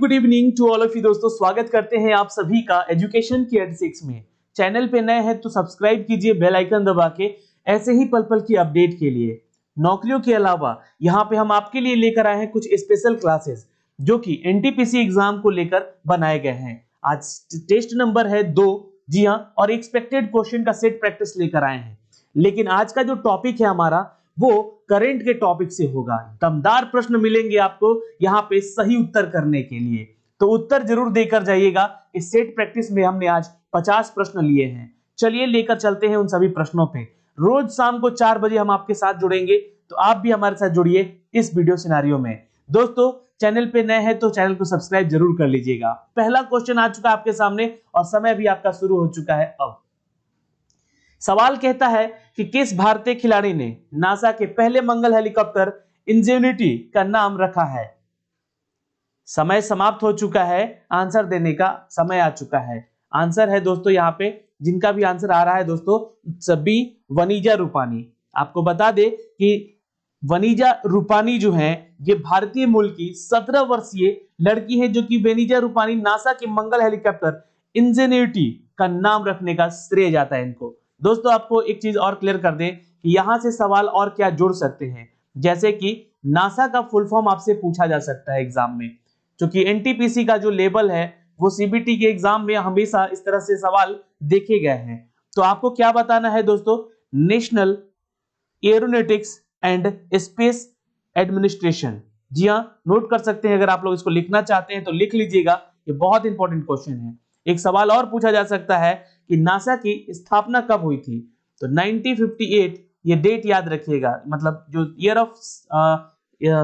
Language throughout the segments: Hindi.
Good evening to all of you दोस्तों, स्वागत करते हैं आप सभी का एजुकेशन की 86 में। चैनल पे नए हैं तो सब्सक्राइब कीजिए बेल आइकन दबा के, ऐसे ही पल पल की अपडेट के लिए। नौकरियों के अलावा यहाँ पे हम आपके लिए लेकर आए हैं कुछ स्पेशल क्लासेस जो कि एनटीपीसी एग्जाम को लेकर बनाए गए हैं। आज टेस्ट नंबर है 2, जी हाँ, और एक्सपेक्टेड क्वेश्चन का सेट प्रैक्टिस लेकर आए हैं। लेकिन आज का जो टॉपिक है हमारा वो करंट के टॉपिक से होगा। दमदार प्रश्न मिलेंगे आपको यहाँ पे सही उत्तर करने के लिए, तो उत्तर जरूर देकर जाइएगा। इस सेट प्रैक्टिस में हमने आज 50 प्रश्न लिए हैं। चलिए लेकर चलते हैं उन सभी प्रश्नों पे। रोज शाम को 4 बजे हम आपके साथ जुड़ेंगे, तो आप भी हमारे साथ जुड़िए इस वीडियो सिनेरियो में। दोस्तों, चैनल पे नए हैं तो चैनल को सब्सक्राइब जरूर कर लीजिएगा। पहला क्वेश्चन आ चुका है आपके सामने और समय भी आपका शुरू हो चुका है। अब सवाल कहता है कि किस भारतीय खिलाड़ी ने नासा के पहले मंगल हेलीकॉप्टर इंजेन्युटी का नाम रखा है। समय समाप्त हो चुका है, आंसर देने का समय आ चुका है। आंसर है दोस्तों यहाँ पे, जिनका भी आंसर आ रहा है दोस्तों, सभी वनीजा रूपानी। आपको बता दे कि वनीजा रूपानी जो है ये भारतीय मूल की 17 वर्षीय लड़की है, जो कि वनीजा रूपानी नासा के मंगल हेलीकॉप्टर इंजेन्युटी का नाम रखने का श्रेय जाता है इनको। दोस्तों, आपको एक चीज और क्लियर कर दें कि यहां से सवाल और क्या जुड़ सकते हैं, जैसे कि नासा का फुल फॉर्म आपसे पूछा जा सकता है एग्जाम में, क्योंकि एनटीपीसी का जो लेवल है वो सीबीटी के एग्जाम में हमेशा इस तरह से सवाल देखे गए हैं। तो आपको क्या बताना है दोस्तों, national aeronautics and space administration. जी हाँ, नोट कर सकते हैं। अगर आप लोग इसको लिखना चाहते हैं तो लिख लीजिएगा, ये बहुत इंपॉर्टेंट क्वेश्चन है। एक सवाल और पूछा जा सकता है कि नासा की स्थापना कब हुई थी, तो 1958, ये डेट याद रखिएगा। मतलब जो year of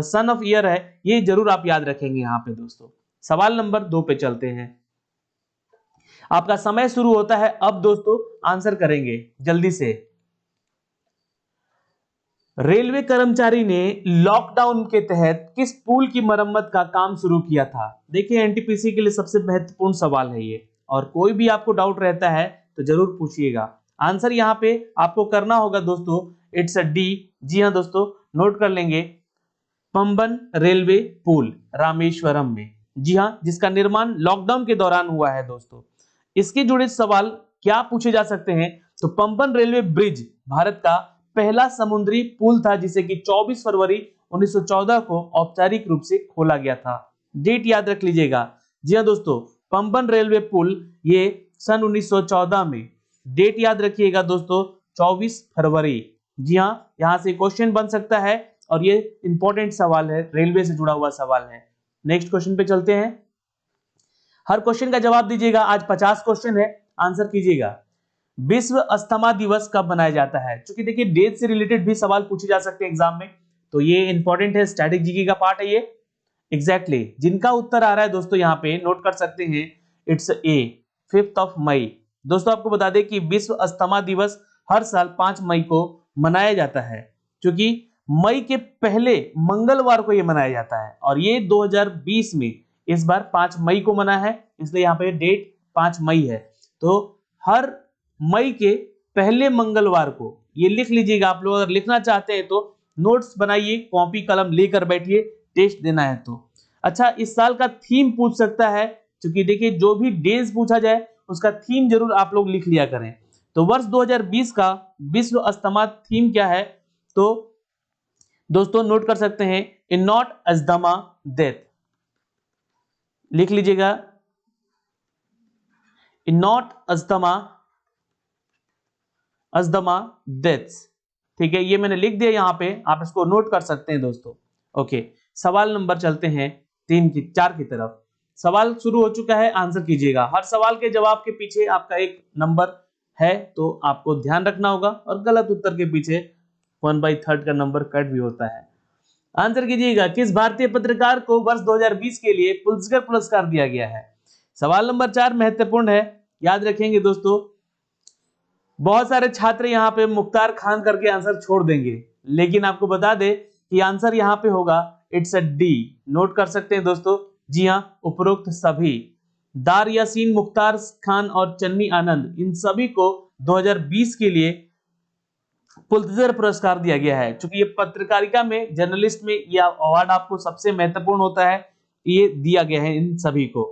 son of year है ये जरूर आप याद रखेंगे यहाँ पे। दोस्तों, सवाल नंबर 2 पे चलते हैं। आपका समय शुरू होता है अब। दोस्तों, आंसर करेंगे जल्दी से। रेलवे कर्मचारी ने लॉकडाउन के तहत किस पुल की मरम्मत का काम शुरू किया था। देखिए, एनटीपीसी के लिए सबसे महत्वपूर्ण सवाल है ये, और कोई भी आपको डाउट रहता है तो जरूर पूछिएगा। आंसर यहाँ पे आपको करना होगा दोस्तों, इट्स अ डी। जी हाँ दोस्तों, नोट कर लेंगे। पंबन रेलवे पुल रामेश्वरम में, जी हाँ, जिसका निर्माण लॉकडाउन के दौरान हुआ है। दोस्तों, इसके जुड़े सवाल क्या पूछे जा सकते हैं, तो पंबन रेलवे ब्रिज भारत का पहला समुद्री पुल था, जिसे कि 24 फरवरी 1914 को औपचारिक रूप से खोला गया था। डेट याद रख लीजिएगा। जी हाँ दोस्तों, पंबन रेलवे पुल ये सन 1914 में, डेट याद रखिएगा दोस्तों, 24 फरवरी। जी हाँ, यहां से क्वेश्चन बन सकता है और ये इंपॉर्टेंट सवाल है, रेलवे से जुड़ा हुआ सवाल है। नेक्स्ट क्वेश्चन पे चलते हैं। हर क्वेश्चन का जवाब दीजिएगा। आज 50 क्वेश्चन है, आंसर कीजिएगा। विश्व अस्थमा दिवस कब मनाया जाता है? क्योंकि देखिए, डेट से रिलेटेड भी सवाल पूछे जा सकते हैं एग्जाम में, तो ये इंपॉर्टेंट है, स्टैटिक जीके का पार्ट है ये। एग्जैक्टली जिनका उत्तर आ रहा है दोस्तों, यहाँ पे नोट कर सकते हैं, इट्स ए 5 मई। दोस्तों, आपको बता दें कि विश्व अस्थमा दिवस हर साल 5 मई को मनाया जाता है, क्योंकि मई के पहले मंगलवार को ये मनाया जाता है, और ये 2020 में इस बार 5 मई को मना है, इसलिए यहाँ पे डेट 5 मई है। तो हर मई के पहले मंगलवार को, ये लिख लीजिएगा। आप लोग अगर लिखना चाहते हैं तो नोट्स बनाइए, कॉपी कलम लेकर बैठिए, टेस्ट देना है तो। अच्छा, इस साल का थीम पूछ सकता है, क्योंकि देखिए जो भी डेज पूछा जाए उसका थीम जरूर आप लोग लिख लिया करें। तो वर्ष 2020 का विश्व अस्थमा थीम क्या है, तो दोस्तों नोट कर सकते हैं, इन नॉट अस्थमा डेथ। लिख लीजिएगा, इन नॉट अस्थमा डेथ्स। ठीक है, ये मैंने लिख दिया यहाँ पे, आप इसको नोट कर सकते हैं दोस्तों। ओके, सवाल नंबर चलते हैं 4 की तरफ। सवाल शुरू हो चुका है, आंसर कीजिएगा। हर सवाल के जवाब के पीछे आपका एक नंबर है, तो आपको ध्यान रखना होगा, और गलत उत्तर के पीछे 1/3 का नंबर कट भी होता है। आंसर कीजिएगा, किस भारतीय पत्रकार को वर्ष 2020 के लिए पुलित्जर पुरस्कार दिया गया है? सवाल नंबर 4 महत्वपूर्ण है, याद रखेंगे दोस्तों। बहुत सारे छात्र यहाँ पे मुख्तार खान करके आंसर छोड़ देंगे, लेकिन आपको बता दे कि आंसर यहाँ पे होगा, इट्स अ डी। नोट कर सकते हैं दोस्तों। जी हाँ, उपरोक्त सभी, दार यासीन, मुख्तार खान और चन्नी आनंद, इन सभी को 2020 के लिए पुलित्जर पुरस्कार दिया गया है। क्योंकि ये पत्रकारिता में, जर्नलिस्ट में यह अवार्ड आपको सबसे महत्वपूर्ण होता है, ये दिया गया है इन सभी को।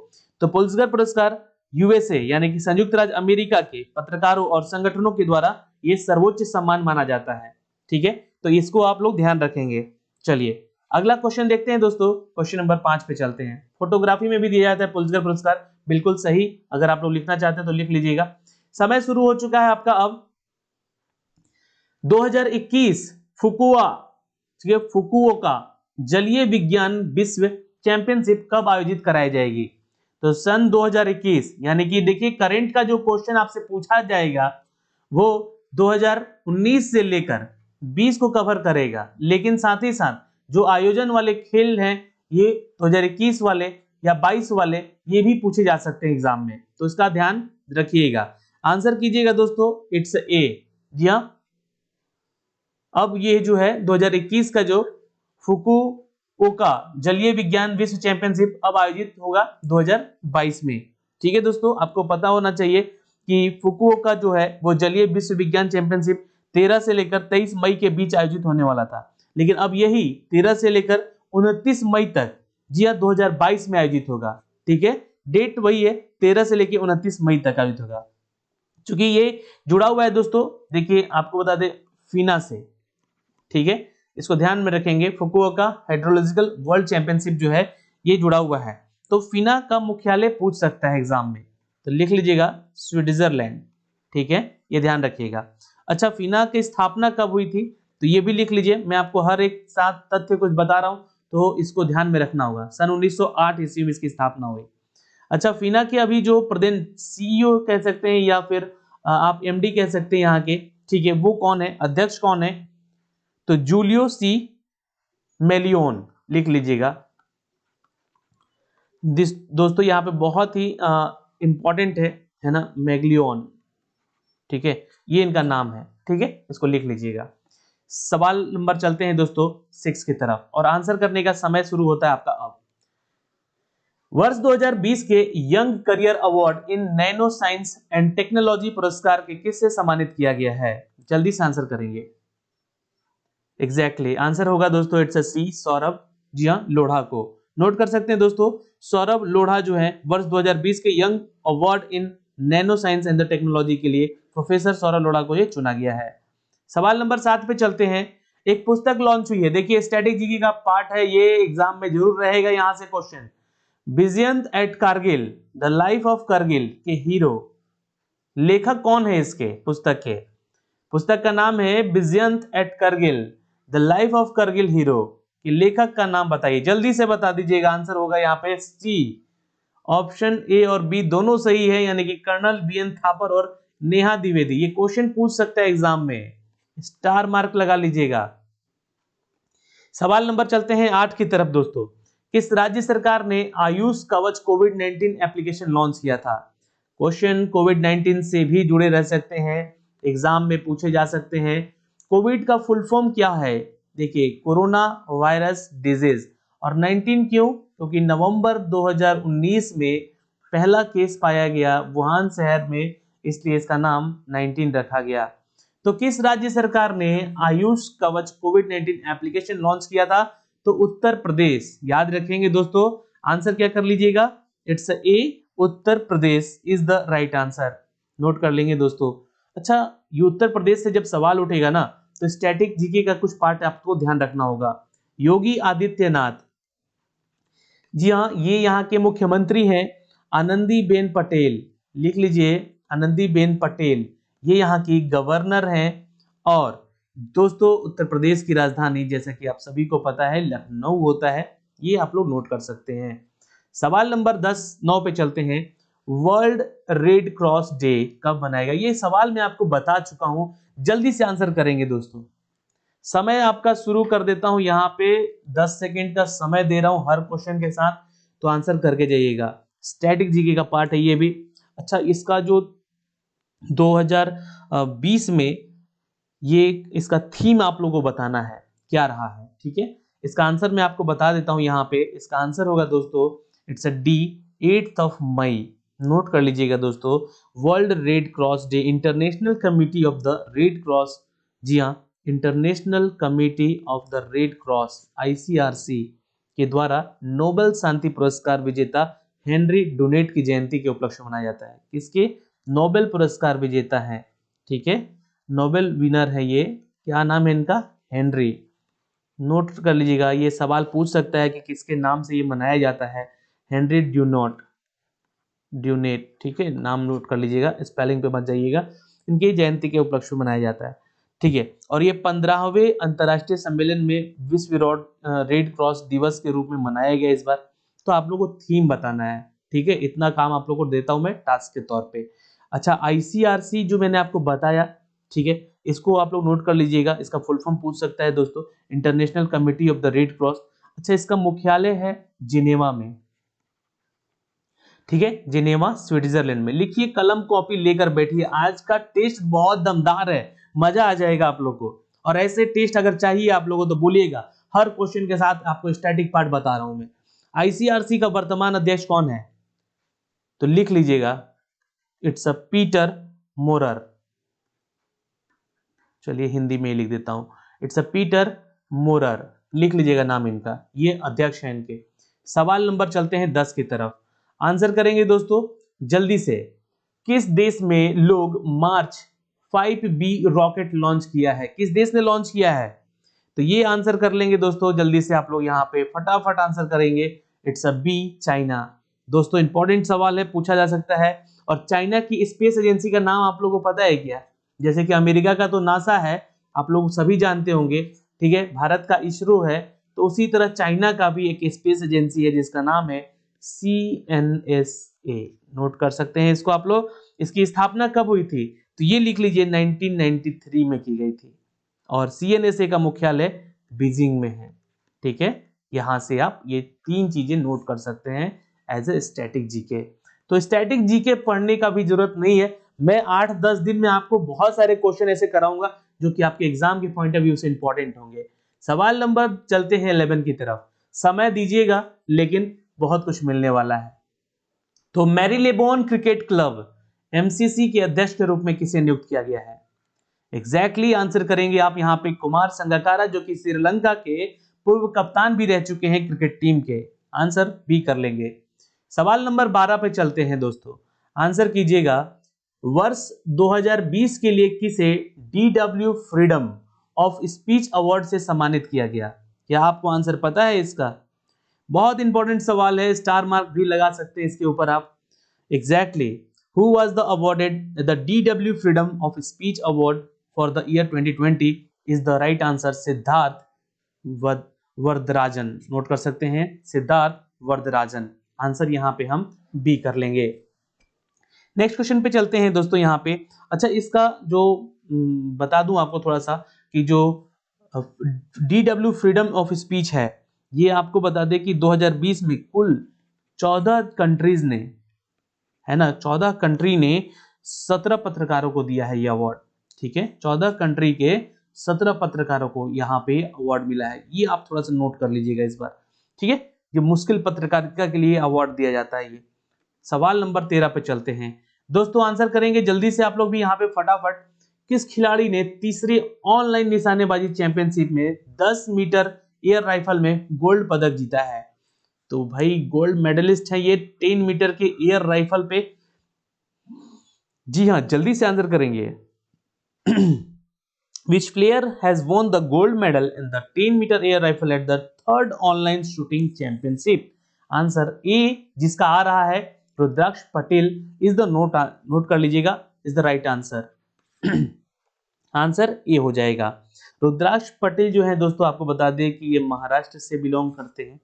तो पुलित्जर पुरस्कार यूएसए यानी कि संयुक्त राज्य अमेरिका के पत्रकारों और संगठनों के द्वारा ये सर्वोच्च सम्मान माना जाता है। ठीक है, तो इसको आप लोग ध्यान रखेंगे। चलिए अगला क्वेश्चन देखते हैं दोस्तों, क्वेश्चन नंबर 5 पे चलते हैं। फोटोग्राफी में भी दिया जाता है पुलित्जर पुरस्कार, बिल्कुल सही। अगर आप लोग लिखना चाहते हैं तो लिख लीजिएगा। समय शुरू हो चुका है आपका अब। 2021 फुकुओका जलीय विज्ञान विश्व चैंपियनशिप कब आयोजित कराई जाएगी? तो सन 2021 यानी कि देखिए करंट का जो क्वेश्चन आपसे पूछा जाएगा वो 2019 से लेकर 20 को कवर करेगा, लेकिन साथ ही साथ जो आयोजन वाले खेल हैं ये 2021 वाले या 22 वाले ये भी पूछे जा सकते हैं एग्जाम में, तो इसका ध्यान रखिएगा। आंसर कीजिएगा दोस्तों, इट्स ए। जी हाँ, अब ये जो है 2021 का जो फुकुओका जलीय विज्ञान विश्व चैंपियनशिप अब आयोजित होगा 2022 में। ठीक है दोस्तों, आपको पता होना चाहिए कि फुकुओका जो है वो जलीय विश्व विज्ञान चैंपियनशिप 13 से लेकर 23 मई के बीच आयोजित होने वाला था, लेकिन अब यही 13 से लेकर 29 मई तक, जी हाँ, 2022 में आयोजित होगा। ठीक है, डेट वही है, 13 से लेकर 29 मई तक आयोजित होगा। चूंकि ये जुड़ा हुआ है दोस्तों, देखिए आपको बता दें फीना से। ठीक है, इसको ध्यान में रखेंगे। फुकुओका हाइड्रोलॉजिकल वर्ल्ड चैंपियनशिप जो है ये जुड़ा हुआ है। तो फीना का मुख्यालय पूछ सकता है एग्जाम में, तो लिख लीजिएगा स्विट्जरलैंड। ठीक है, ये ध्यान रखिएगा। अच्छा, फीना की स्थापना कब हुई थी तो ये भी लिख लीजिए। मैं आपको हर एक साथ तथ्य कुछ बता रहा हूं तो इसको ध्यान में रखना होगा। सन 1908 ईस्वी में इसकी स्थापना हुई। अच्छा, फीना के अभी जो प्रदेश सीईओ कह सकते हैं या फिर आप एमडी कह सकते हैं यहाँ के, ठीक है, वो कौन है, अध्यक्ष कौन है? तो जूलियो सी मेलियोन लिख लीजिएगा। दोस्तों यहाँ पे बहुत ही इंपॉर्टेंट है ना, मैग्लियोन। ठीक है, ये इनका नाम है। ठीक है, इसको लिख लीजिएगा। सवाल नंबर चलते हैं दोस्तों 6 की तरफ, और आंसर करने का समय शुरू होता है आपका अब। वर्ष 2020 के young career award in nano science and technology पुरस्कार के किससे सम्मानित किया गया है? जल्दी से आंसर करेंगे। एग्जैक्टली आंसर होगा दोस्तों, इट्स अ सी, सौरभ, जी हाँ, लोढ़ा को। नोट कर सकते हैं दोस्तों, सौरभ लोढ़ा जो है वर्ष 2020 के young award in nano science and technology के लिए प्रोफेसर सौरभ लोढ़ा को ये चुना गया है। सवाल नंबर 7 पे चलते हैं। एक पुस्तक लॉन्च हुई है, देखिए स्टैटिक जीके का पार्ट है, ये एग्जाम में जरूर रहेगा। यहां से question, Vijyant at Kargil the life of Kargil के हीरो, लेखक कौन है इसके पुस्तक के? पुस्तक का नाम है Vijyant at Kargil the life of Kargil hero, कि लेखक का नाम बताइए, जल्दी से बता दीजिएगा। आंसर होगा यहाँ पे सी, ऑप्शन ए और बी दोनों सही है, यानी कि कर्नल बीएन थापर और नेहा द्विवेदी। ये क्वेश्चन पूछ सकता है एग्जाम में, स्टार मार्क लगा लीजिएगा। सवाल नंबर चलते हैं 8 की तरफ दोस्तों। किस राज्य सरकार ने आयुष कवच कोविड-19 एप्लीकेशन लॉन्च किया था? क्वेश्चन कोविड-19 से भी जुड़े रह सकते हैं, एग्जाम में पूछे जा सकते हैं। कोविड का फुल फॉर्म क्या है? देखिए, कोरोना वायरस डिजीज। और 19 क्यों? क्योंकि नवंबर 2019 में पहला केस पाया गया वुहान शहर में, इसलिए इसका नाम 19 रखा गया। तो किस राज्य सरकार ने आयुष कवच कोविड-19 एप्लीकेशन लॉन्च किया था? तो उत्तर प्रदेश। याद रखेंगे दोस्तों, आंसर क्या कर लीजिएगा, it's a, Uttar Pradesh is the right answer. Note कर लेंगे दोस्तों। अच्छा, ये उत्तर प्रदेश से जब सवाल उठेगा ना तो स्टैटिक जीके का कुछ पार्ट आपको ध्यान रखना होगा। योगी आदित्यनाथ, जी हाँ, ये यहाँ के मुख्यमंत्री हैं आनंदीबेन पटेल। लिख लीजिए, आनंदीबेन पटेल ये यहाँ की गवर्नर हैं। और दोस्तों उत्तर प्रदेश की राजधानी जैसा कि आप सभी को पता है लखनऊ होता है, ये आप लोग नोट कर सकते हैं। सवाल नंबर 9 पे चलते हैं। वर्ल्ड रेड क्रॉस डे कब मनाएगा? ये सवाल मैं आपको बता चुका हूं, जल्दी से आंसर करेंगे दोस्तों। समय आपका शुरू कर देता हूं, यहाँ पे 10 सेकेंड का समय दे रहा हूं हर क्वेश्चन के साथ, तो आंसर करके जाइएगा। स्टैटिक जीके का पार्ट है ये भी। अच्छा, इसका जो 2020 में ये इसका थीम आप लोगों को बताना है क्या रहा है। ठीक है, इसका आंसर मैं आपको बता देता हूं यहाँ पे। इसका आंसर होगा दोस्तों, इट्स अ डी, 8 मई। नोट कर लीजिएगा दोस्तों, world red cross day, international committee of the red cross, जी हाँ, international committee of the red cross, ICRC, के द्वारा नोबेल शांति पुरस्कार विजेता हेनरी डुनेट की जयंती के उपलक्ष्य में मनाया जाता है। किसके? नोबेल पुरस्कार विजेता है, ठीक है, नोबेल विनर है ये, क्या नाम है इनका? हेनरी। नोट कर लीजिएगा, ये सवाल पूछ सकता है कि किसके नाम से ये मनाया जाता है, हेनरी ड्यूनेट, ठीक है, नाम नोट कर लीजिएगा, स्पेलिंग पे मत जाइएगा। इनकी जयंती के उपलक्ष्य में मनाया जाता है, ठीक है। और ये 15वें अंतर्राष्ट्रीय सम्मेलन में विश्व रेड क्रॉस दिवस के रूप में मनाया गया इस बार। तो आप लोगों को थीम बताना है, ठीक है, इतना काम आप लोगों को देता हूं मैं टास्क के तौर पे। अच्छा, आईसीआरसी जो मैंने आपको बताया, ठीक है, इसको आप लोग नोट कर लीजिएगा, इसका फुल फॉर्म पूछ सकता है दोस्तों, international committee of the red cross. अच्छा, इसका मुख्यालय है जिनेवा में, ठीक है, जिनेवा स्विट्जरलैंड में। लिखिए, कलम कॉपी लेकर बैठिए, आज का टेस्ट बहुत दमदार है, मजा आ जाएगा आप लोग को। और ऐसे टेस्ट अगर चाहिए आप लोगों को तो बोलिएगा, हर क्वेश्चन के साथ आपको स्टैटिक पार्ट बता रहा हूं मैं। आईसीआरसी का वर्तमान अध्यक्ष कौन है? तो लिख लीजिएगा, इट्स अ पीटर मोरर। चलिए हिंदी में ही लिख देता हूं, इट्स अ पीटर मोरर, लिख लीजिएगा नाम इनका, ये अध्यक्ष है इनके। सवाल नंबर चलते हैं 10 की तरफ, आंसर करेंगे दोस्तों जल्दी से। किस देश में लोग मार्च 5B रॉकेट लॉन्च किया है? किस देश ने लॉन्च किया है? तो ये आंसर कर लेंगे दोस्तों जल्दी से, आप लोग यहाँ पे फटाफट आंसर करेंगे। It's a B, China. दोस्तों इंपॉर्टेंट सवाल है, पूछा जा सकता है। और चाइना की स्पेस एजेंसी का नाम आप लोगों को पता है क्या? जैसे कि अमेरिका का तो नासा है, आप लोग सभी जानते होंगे, ठीक है, भारत का इसरो है, तो उसी तरह चाइना का भी एक स्पेस एजेंसी है जिसका नाम है CNSA। नोट कर सकते हैं इसको आप लोग। इसकी स्थापना कब हुई थी? तो ये लिख लीजिए 1993 में की गई थी, और CNSA का मुख्यालय बीजिंग में है, ठीक है। यहां से आप ये 3 चीजें नोट कर सकते हैं एज ए स्टैटिक जीके। तो स्टैटिक जीके पढ़ने का भी जरूरत नहीं है, मैं 8-10 दिन में आपको बहुत सारे क्वेश्चन ऐसे कराऊंगा जो कि आपके एग्जाम के पॉइंट ऑफ व्यू से इंपॉर्टेंट होंगे। सवाल नंबर चलते हैं 11 की तरफ, समय दीजिएगा लेकिन बहुत कुछ मिलने वाला है। तो मैरीलेबोन क्रिकेट क्लब MCC के अध्यक्ष के रूप में किसे नियुक्त किया गया है? एग्जैक्टली आंसर करेंगे आप यहाँ पे कुमार संगकारा, जो कि श्रीलंका के पूर्व कप्तान भी रह चुके हैं क्रिकेट टीम के। आंसर बी कर लेंगे। सवाल नंबर 12 पे चलते हैं दोस्तों, आंसर कीजिएगा। वर्ष 2020 के लिए किसे DW freedom of speech award से सम्मानित किया गया? क्या आपको आंसर पता है इसका? बहुत इंपॉर्टेंट सवाल है, स्टार मार्क भी लगा सकते हैं इसके ऊपर आप। Exactly, who was the awarded the DW freedom of speech award for the year 2020 is the right answer Siddharth Varadarajan. Note कर सकते हैं, सिद्धार्थ वरदराजन। आंसर यहां पे हम बी कर लेंगे। नेक्स्ट क्वेश्चन पे चलते हैं दोस्तों यहाँ पे। अच्छा, इसका जो बता दूं आपको थोड़ा सा कि जो DW फ्रीडम ऑफ स्पीच है, ये आपको बता दें कि 2020 में कुल 14 कंट्रीज ने, है ना, 14 कंट्री ने 17 पत्रकारों को दिया है ये अवार्ड, ठीक है, 14 कंट्री के 17 पत्रकारों को यहाँ पे अवार्ड मिला है। ये आप थोड़ा सा नोट कर लीजिएगा इस बार, ठीक है, ये मुश्किल पत्रकारिता के लिए अवार्ड दिया जाता है ये। सवाल नंबर 13 पे चलते हैं दोस्तों, आंसर करेंगे जल्दी से आप लोग भी यहाँ पे फटाफट। किस खिलाड़ी ने तीसरी ऑनलाइन निशानेबाजी चैंपियनशिप में 10 मीटर एयर राइफल में गोल्ड पदक जीता है? तो भाई गोल्ड मेडलिस्ट है ये 10 मीटर के एयर राइफल पे। जी हाँ, जल्दी से आंसर करेंगे। Which player has won the gold medal in the 10 meter air rifle at the 3rd online shooting championship? Answer A, जिसका आ रहा है रुद्राक्ष पटेल, इज द नोट कर लीजिएगा, is the right answer. Answer A हो जाएगा। रुद्राक्ष पटेल जो है दोस्तों, आपको बता दें कि ये महाराष्ट्र से बिलोंग करते हैं,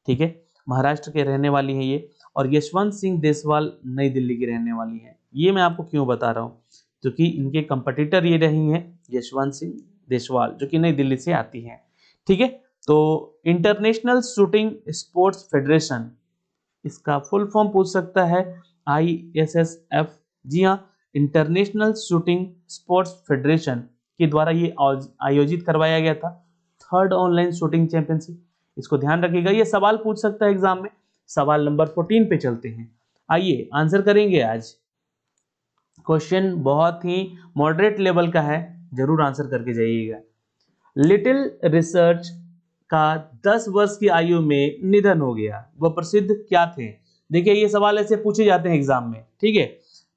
ठीक है, महाराष्ट्र के रहने वाली है ये। और यशवंत सिंह देसवाल नई दिल्ली की रहने वाली है। ये मैं आपको क्यों बता रहा हूँ, क्योंकि इनके कंपटीटर ये रही हैं यशवंत सिंह देसवाल, जो कि नई दिल्ली से आती हैं, ठीक है। तो इंटरनेशनल शूटिंग स्पोर्ट्स फेडरेशन, इसका फुल फॉर्म पूछ सकता है, ISSF। जी हाँ, इंटरनेशनल शूटिंग स्पोर्ट्स फेडरेशन के द्वारा ये आयोजित करवाया गया था 3rd ऑनलाइन शूटिंग चैंपियनशिप। इसको ध्यान रखिएगा, ये सवाल पूछ सकता है एग्जाम में। सवाल नंबर 14 पे चलते हैं, आइए आंसर करेंगे। आज क्वेश्चन बहुत ही मॉडरेट लेवल का है, जरूर आंसर करके जाइएगा। लिटिल रिसर्च का 10 वर्ष की आयु में निधन हो गया। वह प्रसिद्ध क्या थे? देखिए ये सवाल ऐसे पूछे जाते हैं एग्जाम में, ठीक है।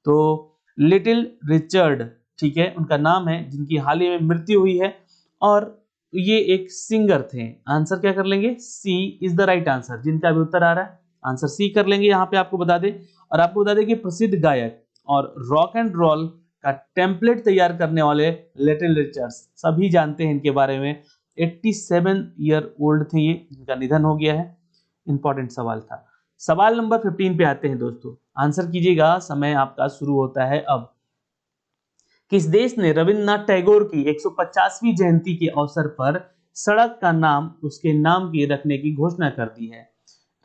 तो लिटिल रिचर्ड, ठीक है, उनका नाम है, जिनकी हाल ही में मृत्यु हुई है, और ये एक सिंगर थे। आंसर क्या कर लेंगे? सी इज द राइट आंसर। जिनका भी उत्तर आ रहा है आंसर सी कर लेंगे यहाँ पे, आपको बता दें। और आपको बता दें कि प्रसिद्ध गायक और रॉक एंड रोल का टेम्पलेट तैयार करने वाले लिटिल रिचर्ड्स, सभी जानते हैं इनके बारे में। 87 ईयर ओल्ड थे ये, जिनका निधन हो गया है। इंपॉर्टेंट सवाल था। सवाल नंबर 15 पे आते हैं दोस्तों, आंसर कीजिएगा, समय आपका शुरू होता है अब। किस देश ने रविन्द्रनाथ टैगोर की 150वीं जयंती के अवसर पर सड़क का नाम उसके नाम की रखने की घोषणा कर दी है?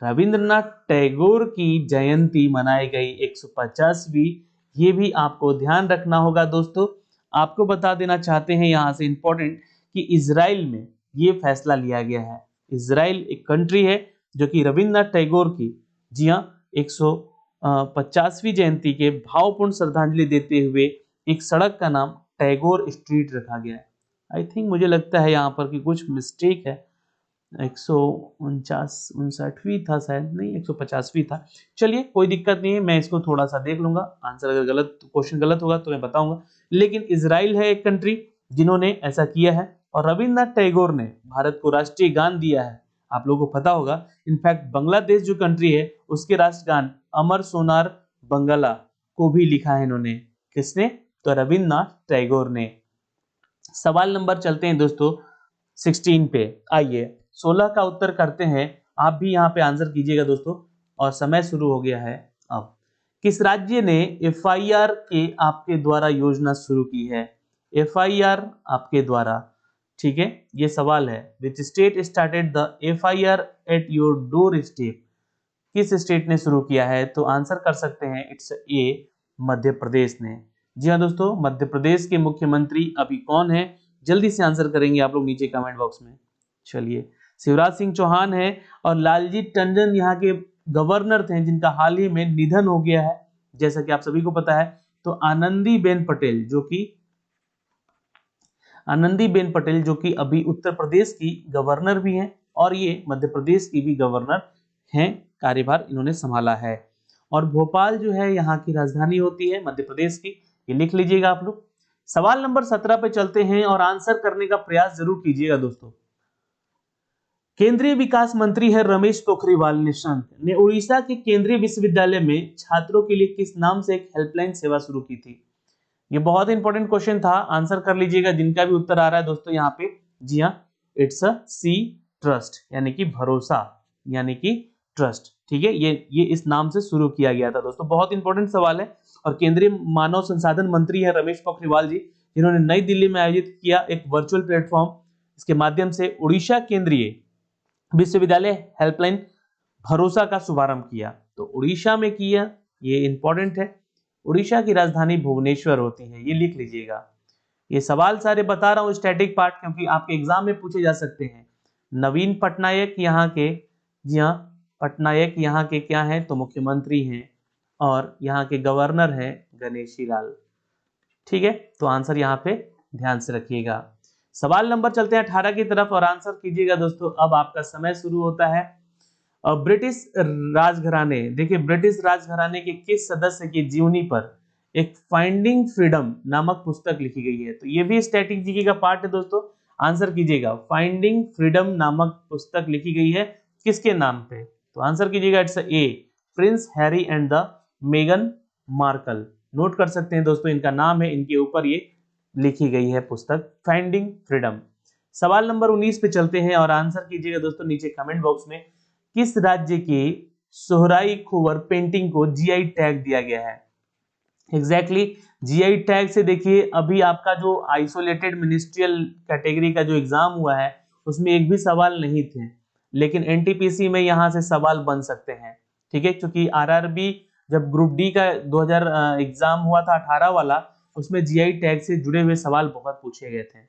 रविन्द्रनाथ टैगोर की जयंती मनाई गई 150वीं, ये भी आपको ध्यान रखना होगा दोस्तों। आपको बता देना चाहते हैं यहाँ से इंपॉर्टेंट कि इजराइल में ये फैसला लिया गया है। इजराइल एक कंट्री है जो कि रविन्द्रनाथ टैगोर की, जी हाँ, 150वीं जयंती के भावपूर्ण श्रद्धांजलि देते हुए एक सड़क का नाम टैगोर स्ट्रीट रखा गया है। आई थिंक, मुझे लगता है यहाँ पर कि कुछ मिस्टेक है, 149वीं था शायद, नहीं 150वीं था। चलिए कोई दिक्कत नहीं है, मैं इसको थोड़ा सा देख लूंगा, आंसर अगर गलत, क्वेश्चन गलत होगा तो मैं बताऊंगा। लेकिन इजराइल है एक कंट्री जिन्होंने ऐसा किया है, और रविन्द्रनाथ टैगोर ने भारत को राष्ट्रीय गान दिया है, आप लोगों को पता होगा। इनफैक्ट बांग्लादेश जो कंट्री है उसके राष्ट्रगान अमर सोनार बंगला को भी लिखा है इन्होंने। किसने? तो रविन्द्रनाथ टैगोर ने। सवाल नंबर चलते हैं दोस्तों 16 पे, आइए 16 का उत्तर करते हैं। आप भी यहाँ पे आंसर कीजिएगा दोस्तों, और समय शुरू हो गया है अब। किस राज्य ने FIR के आपके द्वारा योजना शुरू की है? FIR आपके द्वारा, ठीक है, ये सवाल है। Which state started the FIR at your door step? किस स्टेट ने शुरू किया है? तो आंसर कर सकते हैं, इट्स ए, मध्य प्रदेश ने। जी हाँ दोस्तों, मध्य प्रदेश के मुख्यमंत्री अभी कौन है? जल्दी से आंसर करेंगे आप लोग नीचे कमेंट बॉक्स में। चलिए, शिवराज सिंह चौहान है, और लालजी टंडन यहाँ के गवर्नर थे, जिनका हाल ही में निधन हो गया है, जैसा कि आप सभी को पता है। तो आनंदीबेन पटेल, जो कि अभी उत्तर प्रदेश की गवर्नर भी हैं, और ये मध्य प्रदेश की भी गवर्नर हैं, कार्यभार इन्होंने संभाला है। और भोपाल जो है यहाँ की राजधानी होती है मध्य प्रदेश की, ये लिख लीजिएगा आप लोग। सवाल नंबर 17 पे चलते हैं, और आंसर करने का प्रयास जरूर कीजिएगा दोस्तों। केंद्रीय विकास मंत्री है रमेश पोखरियाल निशंक ने उड़ीसा के केंद्रीय विश्वविद्यालय में छात्रों के लिए किस नाम से एक हेल्पलाइन सेवा शुरू की थी? ये बहुत इंपॉर्टेंट क्वेश्चन था, आंसर कर लीजिएगा जिनका भी उत्तर आ रहा है दोस्तों यहाँ पे। जी हाँ, इट्स अ सी, ट्रस्ट, यानी कि भरोसा, यानी कि ट्रस्ट, ठीक है। ये इस नाम से शुरू किया गया था दोस्तों। बहुत इंपॉर्टेंट सवाल है। और केंद्रीय मानव संसाधन मंत्री है रमेश पोखरियाल जी, जिन्होंने नई दिल्ली में आयोजित किया एक वर्चुअल प्लेटफॉर्म, इसके माध्यम से उड़ीसा केंद्रीय विश्वविद्यालय हेल्पलाइन भरोसा का शुभारंभ किया। तो उड़ीसा में किया, ये इंपॉर्टेंट है। उड़ीसा की राजधानी भुवनेश्वर होती है, ये लिख लीजिएगा। ये सवाल सारे बता रहा हूं स्टैटिक पार्ट, क्योंकि आपके एग्जाम में पूछे जा सकते हैं। नवीन पटनायक यहाँ के, जी हाँ, पटनायक यहाँ के क्या हैं? तो मुख्यमंत्री हैं, और यहाँ के गवर्नर हैं गणेशी लाल, ठीक है। तो आंसर यहाँ पे ध्यान से रखिएगा। सवाल नंबर चलते हैं 18 की तरफ, और आंसर कीजिएगा दोस्तों, अब आपका समय शुरू होता है। ब्रिटिश राजघराने, देखिए ब्रिटिश राजघराने के किस सदस्य की जीवनी पर एक फाइंडिंग फ्रीडम नामक पुस्तक लिखी गई है? तो ये भी स्टैटिक जीके का पार्ट है दोस्तों, आंसर कीजिएगा। फाइंडिंग फ्रीडम नामक पुस्तक लिखी गई है किसके नाम पे? तो आंसर कीजिएगा, it's A, prince Harry and the मेगन मार्कल। नोट कर सकते हैं दोस्तों, इनका नाम है, इनके ऊपर ये लिखी गई है पुस्तक फाइंडिंग फ्रीडम। सवाल नंबर 19 पे चलते हैं, और आंसर कीजिएगा दोस्तों नीचे कमेंट बॉक्स में। किस राज्य की सोहराई खोवर पेंटिंग को GI टैग दिया गया है? एग्जैक्टली GI टैग से देखिए, अभी आपका जो आइसोलेटेड मिनिस्ट्रियल कैटेगरी का जो एग्जाम हुआ है उसमें एक भी सवाल नहीं थे, लेकिन NTPC में यहाँ से सवाल बन सकते हैं, ठीक है। क्योंकि RRB जब ग्रुप डी का 2000 एग्जाम हुआ था 18 वाला, उसमें GI टैग से जुड़े हुए सवाल बहुत पूछे गए थे।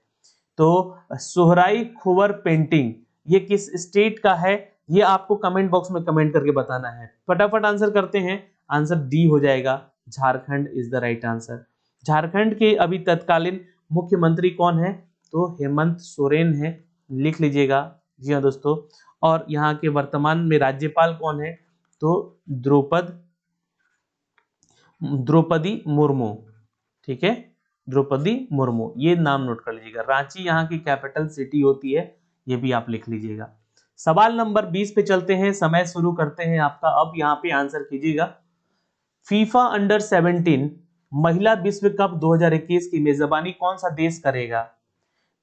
तो सोहराई खोवर पेंटिंग ये किस स्टेट का है? ये आपको कमेंट बॉक्स में कमेंट करके बताना है। फटाफट आंसर करते हैं, आंसर डी हो जाएगा, Jharkhand is the right answer. Jharkhand के अभी तत्कालीन मुख्यमंत्री कौन है? तो हेमंत सोरेन है, लिख लीजिएगा जी हाँ दोस्तों। और यहाँ के वर्तमान में राज्यपाल कौन है? तो द्रौपदी मुर्मू। ठीक है, द्रौपदी मुर्मू, ये नाम नोट कर लीजिएगा। रांची यहाँ की कैपिटल सिटी होती है, ये भी आप लिख लीजिएगा। सवाल नंबर 20 पे चलते हैं, समय शुरू करते हैं आपका। अब यहाँ पे आंसर कीजिएगा। फीफा अंडर 17 महिला विश्व कप 2021 की मेजबानी कौन सा देश करेगा?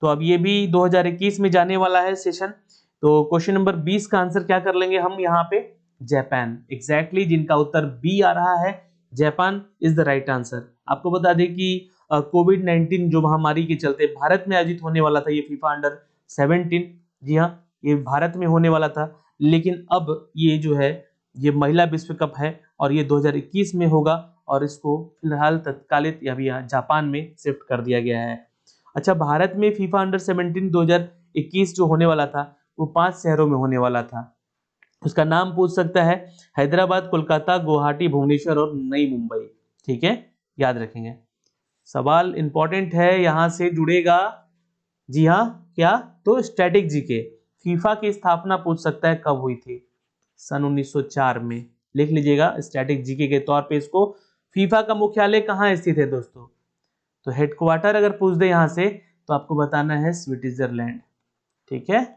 तो अब ये भी 2021 में जाने वाला है सेशन। तो क्वेश्चन नंबर 20 का आंसर क्या कर लेंगे हम यहाँ पे? जापान। एग्जैक्टली, जिनका उत्तर बी आ रहा है, Japan is the right answer. आपको बता दें कि कोविड-19 जो महामारी के चलते भारत में आयोजित होने वाला था ये फीफा अंडर 17। जी हाँ, ये भारत में होने वाला था, लेकिन अब ये जो है ये महिला विश्व कप है और ये 2021 में होगा और इसको फिलहाल तत्कालित या भी जापान में शिफ्ट कर दिया गया है। अच्छा, भारत में फीफा अंडर 17 2021 जो होने वाला था वो 5 शहरों में होने वाला था। उसका नाम पूछ सकता है हैदराबाद, कोलकाता, गुवाहाटी, भुवनेश्वर और नई मुंबई। ठीक है, याद रखेंगे। सवाल इंपॉर्टेंट है, यहां से जुड़ेगा। जी हाँ, क्या? तो स्टैटिक जीके। फीफा की स्थापना पूछ सकता है कब हुई थी? सन 1904 में। लिख लीजिएगा स्टैटिक जीके के तौर पे इसको। फीफा का मुख्यालय कहाँ स्थित है दोस्तों? तो हेडक्वार्टर अगर पूछ दे यहां से तो आपको बताना है स्विट्जरलैंड। ठीक है,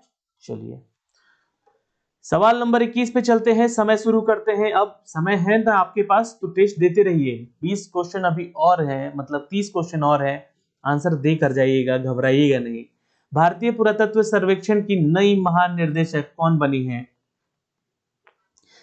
चलिए सवाल नंबर 21 पे चलते हैं, समय शुरू करते हैं। अब समय है ना आपके पास, तो टेस्ट देते रहिए। 20 क्वेश्चन अभी और है, मतलब 30 क्वेश्चन और है, आंसर दे कर जाइएगा, घबराइएगा नहीं। भारतीय पुरातत्व सर्वेक्षण की नई महानिर्देशक कौन बनी है?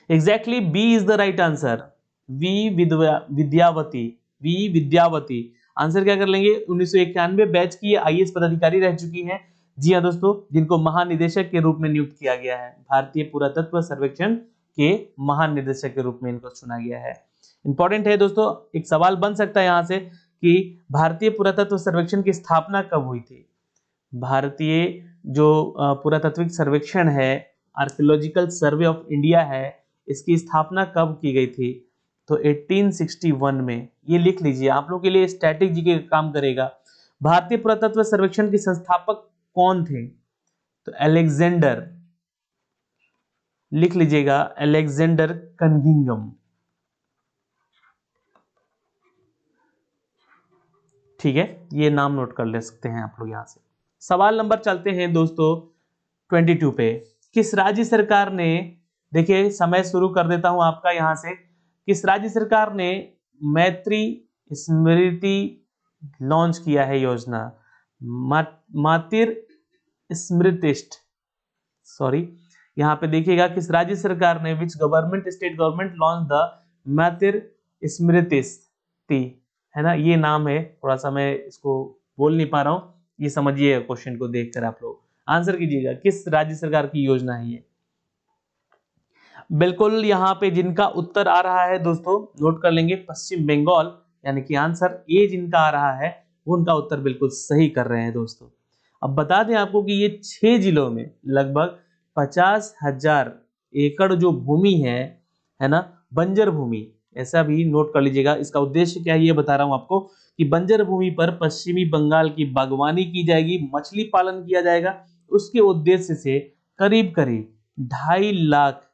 Exactly, B is the right answer. Vidyavati. V Vidyavati answer क्या कर लेंगे? 1991 बैच की आईएएस पदाधिकारी रह चुकी हैं। जी हाँ दोस्तों, जिनको महानिदेशक के रूप में नियुक्त किया गया है। भारतीय पुरातत्व सर्वेक्षण के महानिदेशक के रूप में इनको चुना गया है। इंपॉर्टेंट है दोस्तों, एक सवाल बन सकता है यहां से कि भारतीय पुरातत्व सर्वेक्षण की स्थापना कब हुई थी? भारतीय जो पुरातात्विक सर्वेक्षण है, आर्कियोलॉजिकल सर्वे ऑफ इंडिया है, इसकी स्थापना कब की गई थी? तो 1861 में। ये लिख लीजिए, आप लोग के लिए स्टैटिक जीके का काम करेगा। भारतीय पुरातत्व सर्वेक्षण के संस्थापक कौन थे? तो अलेक्जेंडर, लिख लीजिएगा, अलेक्जेंडर कनिंघम। ठीक है, ये नाम नोट कर ले सकते हैं आप लोग यहां से। सवाल नंबर चलते हैं दोस्तों 22 पे। किस राज्य सरकार ने, देखिए समय शुरू कर देता हूं आपका यहां से, किस राज्य सरकार ने मैत्री स्मृति लॉन्च किया है योजना? मातिर स्मृतिष्ट, सॉरी, यहाँ पे देखिएगा किस राज्य सरकार ने, which government state government launch the Matir Smriti, है ना, ये नाम है। थोड़ा सा मैं इसको बोल नहीं पा रहा हूँ, ये समझिए क्वेश्चन को देखकर आप लोग आंसर कीजिएगा, किस राज्य सरकार की योजना है ये? बिल्कुल, यहाँ पे जिनका उत्तर आ रहा है दोस्तों, नोट कर लेंगे, पश्चिम बंगाल, यानी कि आंसर ए जिनका आ रहा है वो उनका उत्तर बिल्कुल सही कर रहे हैं दोस्तों। अब बता दें आपको कि ये 6 जिलों में लगभग 50,000 एकड़ जो भूमि है ना, बंजर भूमि, ऐसा भी नोट कर लीजिएगा। इसका उद्देश्य क्या है ये बता रहा हूं आपको कि बंजर भूमि पर पश्चिमी बंगाल की बागवानी की जाएगी, मछली पालन किया जाएगा। उसके उद्देश्य से करीब करीब 2.5 लाख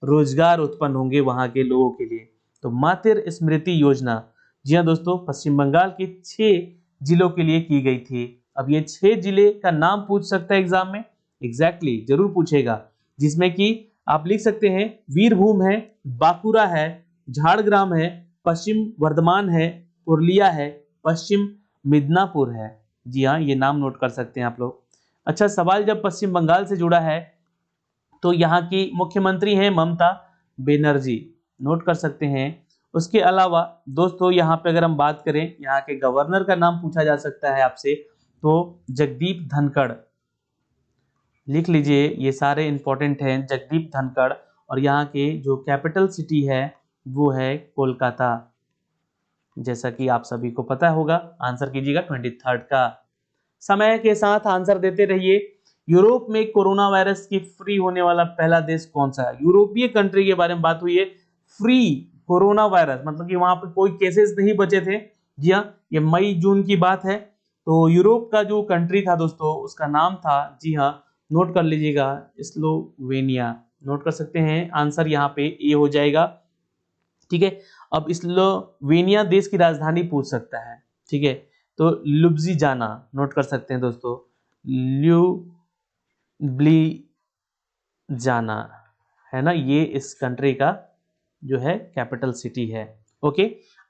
रोजगार उत्पन्न होंगे वहां के लोगों के लिए। तो मातिर स्मृति योजना, जी हाँ दोस्तों, पश्चिम बंगाल के 6 जिलों के लिए की गई थी। अब ये 6 जिले का नाम पूछ सकता है एग्जाम में, एग्जैक्टली जरूर पूछेगा, जिसमें कि आप लिख सकते हैं वीरभूम है, बांकुरा है, झाड़ग्राम है, पश्चिम वर्धमान है, पुरुलिया है, पश्चिम मिदनापुर है। जी हाँ, ये नाम नोट कर सकते हैं आप लोग। अच्छा, सवाल जब पश्चिम बंगाल से जुड़ा है तो यहाँ की मुख्यमंत्री हैं ममता बनर्जी, नोट कर सकते हैं। उसके अलावा दोस्तों यहाँ पे अगर हम बात करें, यहाँ के गवर्नर का नाम पूछा जा सकता है आपसे, तो जगदीप धनखड़, लिख लीजिए, ये सारे इंपॉर्टेंट हैं, जगदीप धनखड़। और यहाँ के जो कैपिटल सिटी है वो है कोलकाता, जैसा कि आप सभी को पता होगा। आंसर कीजिएगा 23 का। समय के साथ आंसर देते रहिए। यूरोप में कोरोना वायरस की फ्री होने वाला पहला देश कौन सा है? यूरोपीय कंट्री के बारे में बात हुई है, फ्री कोरोना वायरस, मतलब कि वहां पे कोई केसेस नहीं बचे थे। जी हाँ, ये मई जून की बात है। तो यूरोप का जो कंट्री था दोस्तों, उसका नाम था, जी हाँ, नोट कर लीजिएगा, स्लोवेनिया नोट कर सकते हैं, आंसर यहाँ पे ए हो जाएगा। ठीक है, अब स्लोवेनिया देश की राजधानी पूछ सकता है। ठीक है, तो लुब्लियाना नोट कर सकते हैं दोस्तों, लुब्लियाना है ना, ये इस कंट्री का जो है कैपिटल सिटी है। ओके,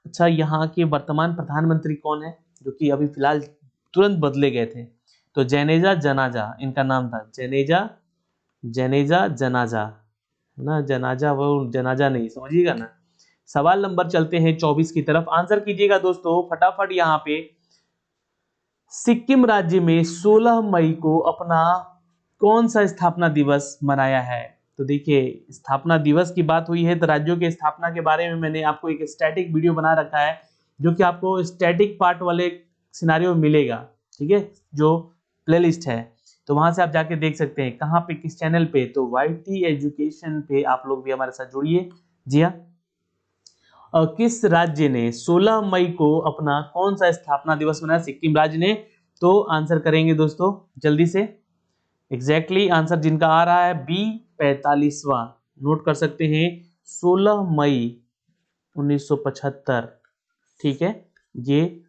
अच्छा यहाँ के वर्तमान प्रधानमंत्री कौन है, जो कि अभी फिलहाल तुरंत बदले गए थे? तो जनेजा जनाजा इनका नाम था, जनेजा जनाजा है ना, जनाजा वो जनाजा नहीं, समझिएगा ना। सवाल नंबर चलते हैं 24 की तरफ, आंसर कीजिएगा दोस्तों फटाफट। यहाँ पे सिक्किम राज्य में 16 मई को अपना कौन सा स्थापना दिवस मनाया है? तो देखिए, स्थापना दिवस की बात हुई है तो राज्यों के स्थापना के बारे में मैंने आपको एक स्टैटिक वीडियो बना रखा है, जो कि आपको स्टैटिक पार्ट वाले सिनारियो में मिलेगा। ठीक है, जो प्लेलिस्ट है, तो वहां से आप जाके देख सकते हैं। कहाँ पे, किस चैनल पे? तो YT एजुकेशन पे आप लोग भी हमारे साथ जुड़िए। जी हाँ, किस राज्य ने 16 मई को अपना कौन सा स्थापना दिवस मनाया? सिक्किम राज्य ने। तो आंसर करेंगे दोस्तों जल्दी से, एग्जैक्टली आंसर जिनका आ रहा है बी 45वां, नोट कर सकते हैं 16 मई 1975। ठीक है, ये